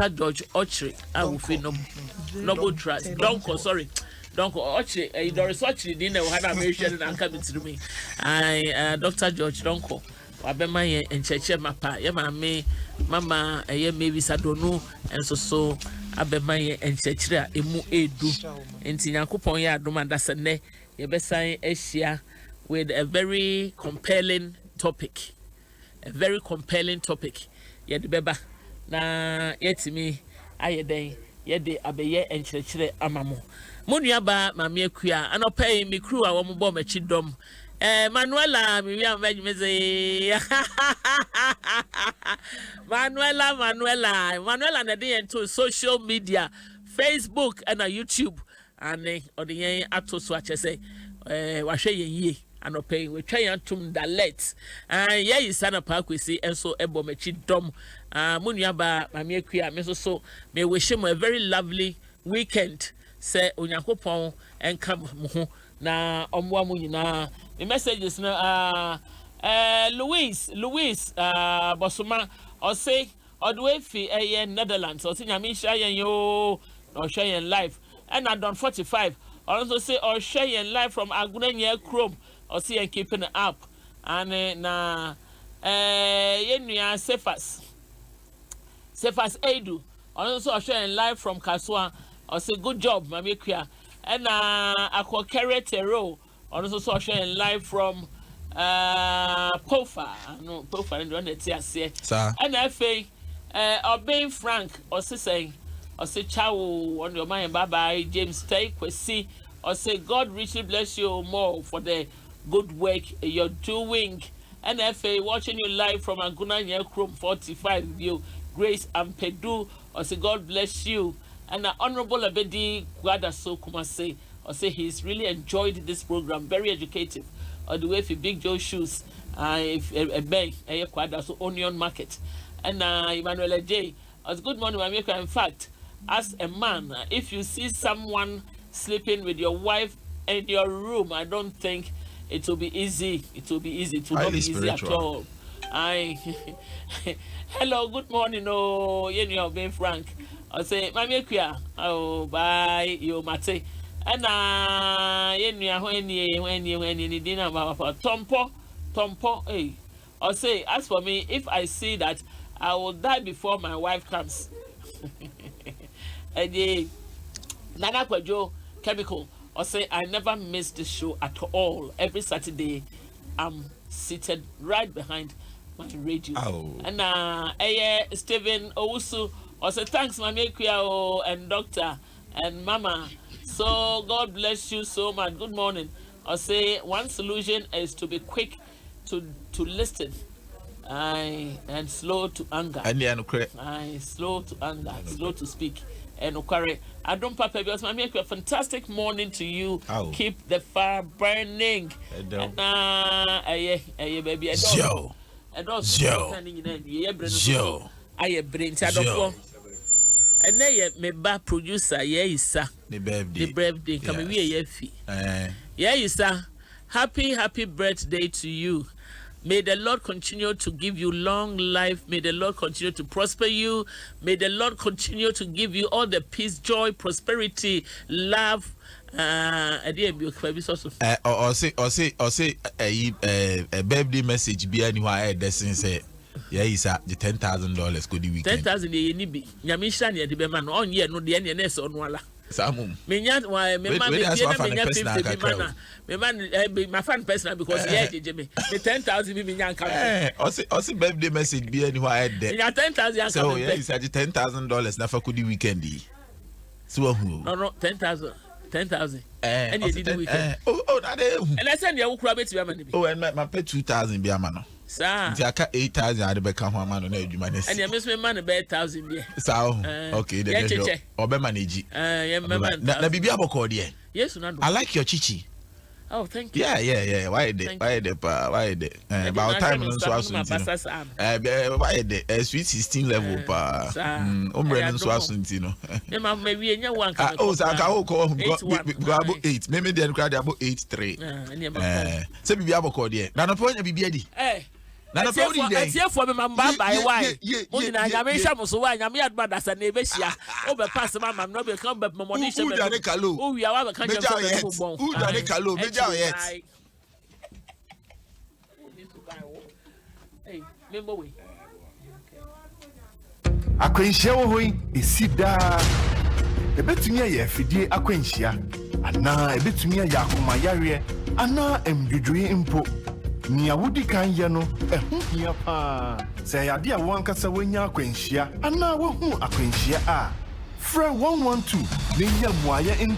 George Ochre a wo fi Noble Trust Donko Ochre Doris Ochre din na wo hada me hwe na aka bitirumi Dr. George Donko wabema ye enkyekere mapa ye mama eye maybe sadonu enso so abema ye enkyekere a emu edu enti Nyankopon ye adom adasa ne ye besan ehia with a very compelling topic ye de beba na yetimi ayeden ye de abeye enkyekere amamo monuaba mame akua anopai me crew a wo mo bo machi dom Manuela Miriam Vejmeze Manuela na dey into social media Facebook and YouTube and odiyen ato so ache say wahwe ye anopai we twa yan tum dalet ye Asetena Pa kwesi enso ebo machi dom monuaba mame akua me so me wish him a very lovely weekend say Onyankopon enka mo ho na omwa mo nyina the messages na Louis Bosoma or say Odwefi Netherlands or sing Amisha yo or share live and Adom 45 or also say or share live from Agunanya Chrome or see and keeping it up and na yenua Cephas Edu or also share live from Kaswa I say good job, Mami Kuya. And I call Carretero on also social live from Pofa. No, Pofa and run it here. And I say, obeying Frank or saying, or say ciao on your mind, bye bye, James take we see, or say God richly bless you more for the good work you're doing. NFA watching you live from Aguna Chrome 45 view, Grace and Pedu, or say God bless you. And the Honorable Abedi Guadaso Kumase, or say he's really enjoyed this program, very educative. Or the way for Big Joe shoes, if a bank, a Guadaso Onion Market. And Emmanuel J. As good morning, Mamika. In fact, as a man, if you see someone sleeping with your wife in your room, I don't think it will be easy. It will be easy. It will not be easy at all. Hello, good morning. Oh, you're being frank. I say, Mamika. Oh, bye, you mate. And when you dinner about Tompo, hey. I say, as for me, if I see that I will die before my wife comes. And Nana Kwajo Chemical, I say I never miss the show at all. Every Saturday, I'm seated right behind my radio. Oh. And Stephen Owusu, I say thanks, Mami Kuya and Doctor and Mama. So God bless you so much. Good morning. I say one solution is to be quick to listen. And slow to anger. Slow to anger, slow to speak. And Adom Papa, because I make a fantastic morning to you. Ow. Keep the fire burning. Baby. Joe. I brain. And then me ba producer, sir. The birthday. Come here, sir. Happy birthday to you. May the Lord continue to give you long life. May the Lord continue to prosper you. May the Lord continue to give you all the peace, joy, prosperity, love. Or say a birthday message be anywhere that say yeah, is the $10,000 could be weekend. 10,000 ye ni bi. Nyamisha ni de man on ye no de ne ne so no ala. Samum. Menya why me man me 50 me man my fan personal because yeah me 10,000 be menya nka. Also birthday message be anywhere there. Menya 10,000 so yeah, is the $10,000 na for could weekend. So who? No 10,000. And you did weekend. And I said you kura beti be man. Oh, and my pay 2,000 be amano. Sir. Aka 8,000 at the back of man on eduma nesi. And you miss me man be 1,000 be. So okay, then you obe manage. Yeah, man. Na bibi aboko there. Yes, una do. I like your chichi. Oh, thank you. Yeah. Why the about time no so asunti. Why the sweet 16 level pa. Ombre no so asunti no. Me we enya one kan. Oh, so aka o ko go about 8. Me dey crowd about 8-3. Say bibi aboko there. Na no point bibi adi. Na no point there. Tie for me mamba by why. Mo ni na nyame hwa mo so why nyame adba dasa na ebe hia. O be pass mama no be come be money shame. O wi awa be kan jam so bon. Who done kalo meja yet. Hey, member we. Akwenhia wo hoyi esida. Ebetumi aye afidie akwenhia. Ana ebetumi aye akoma yare. Ana emdwudwe mpo. Nia wudi kan ye no ehu hia pa. Se yade a wankasa wanya akwenhia. Ana wo hu akwenhia a. Fra 112 ne nya muaye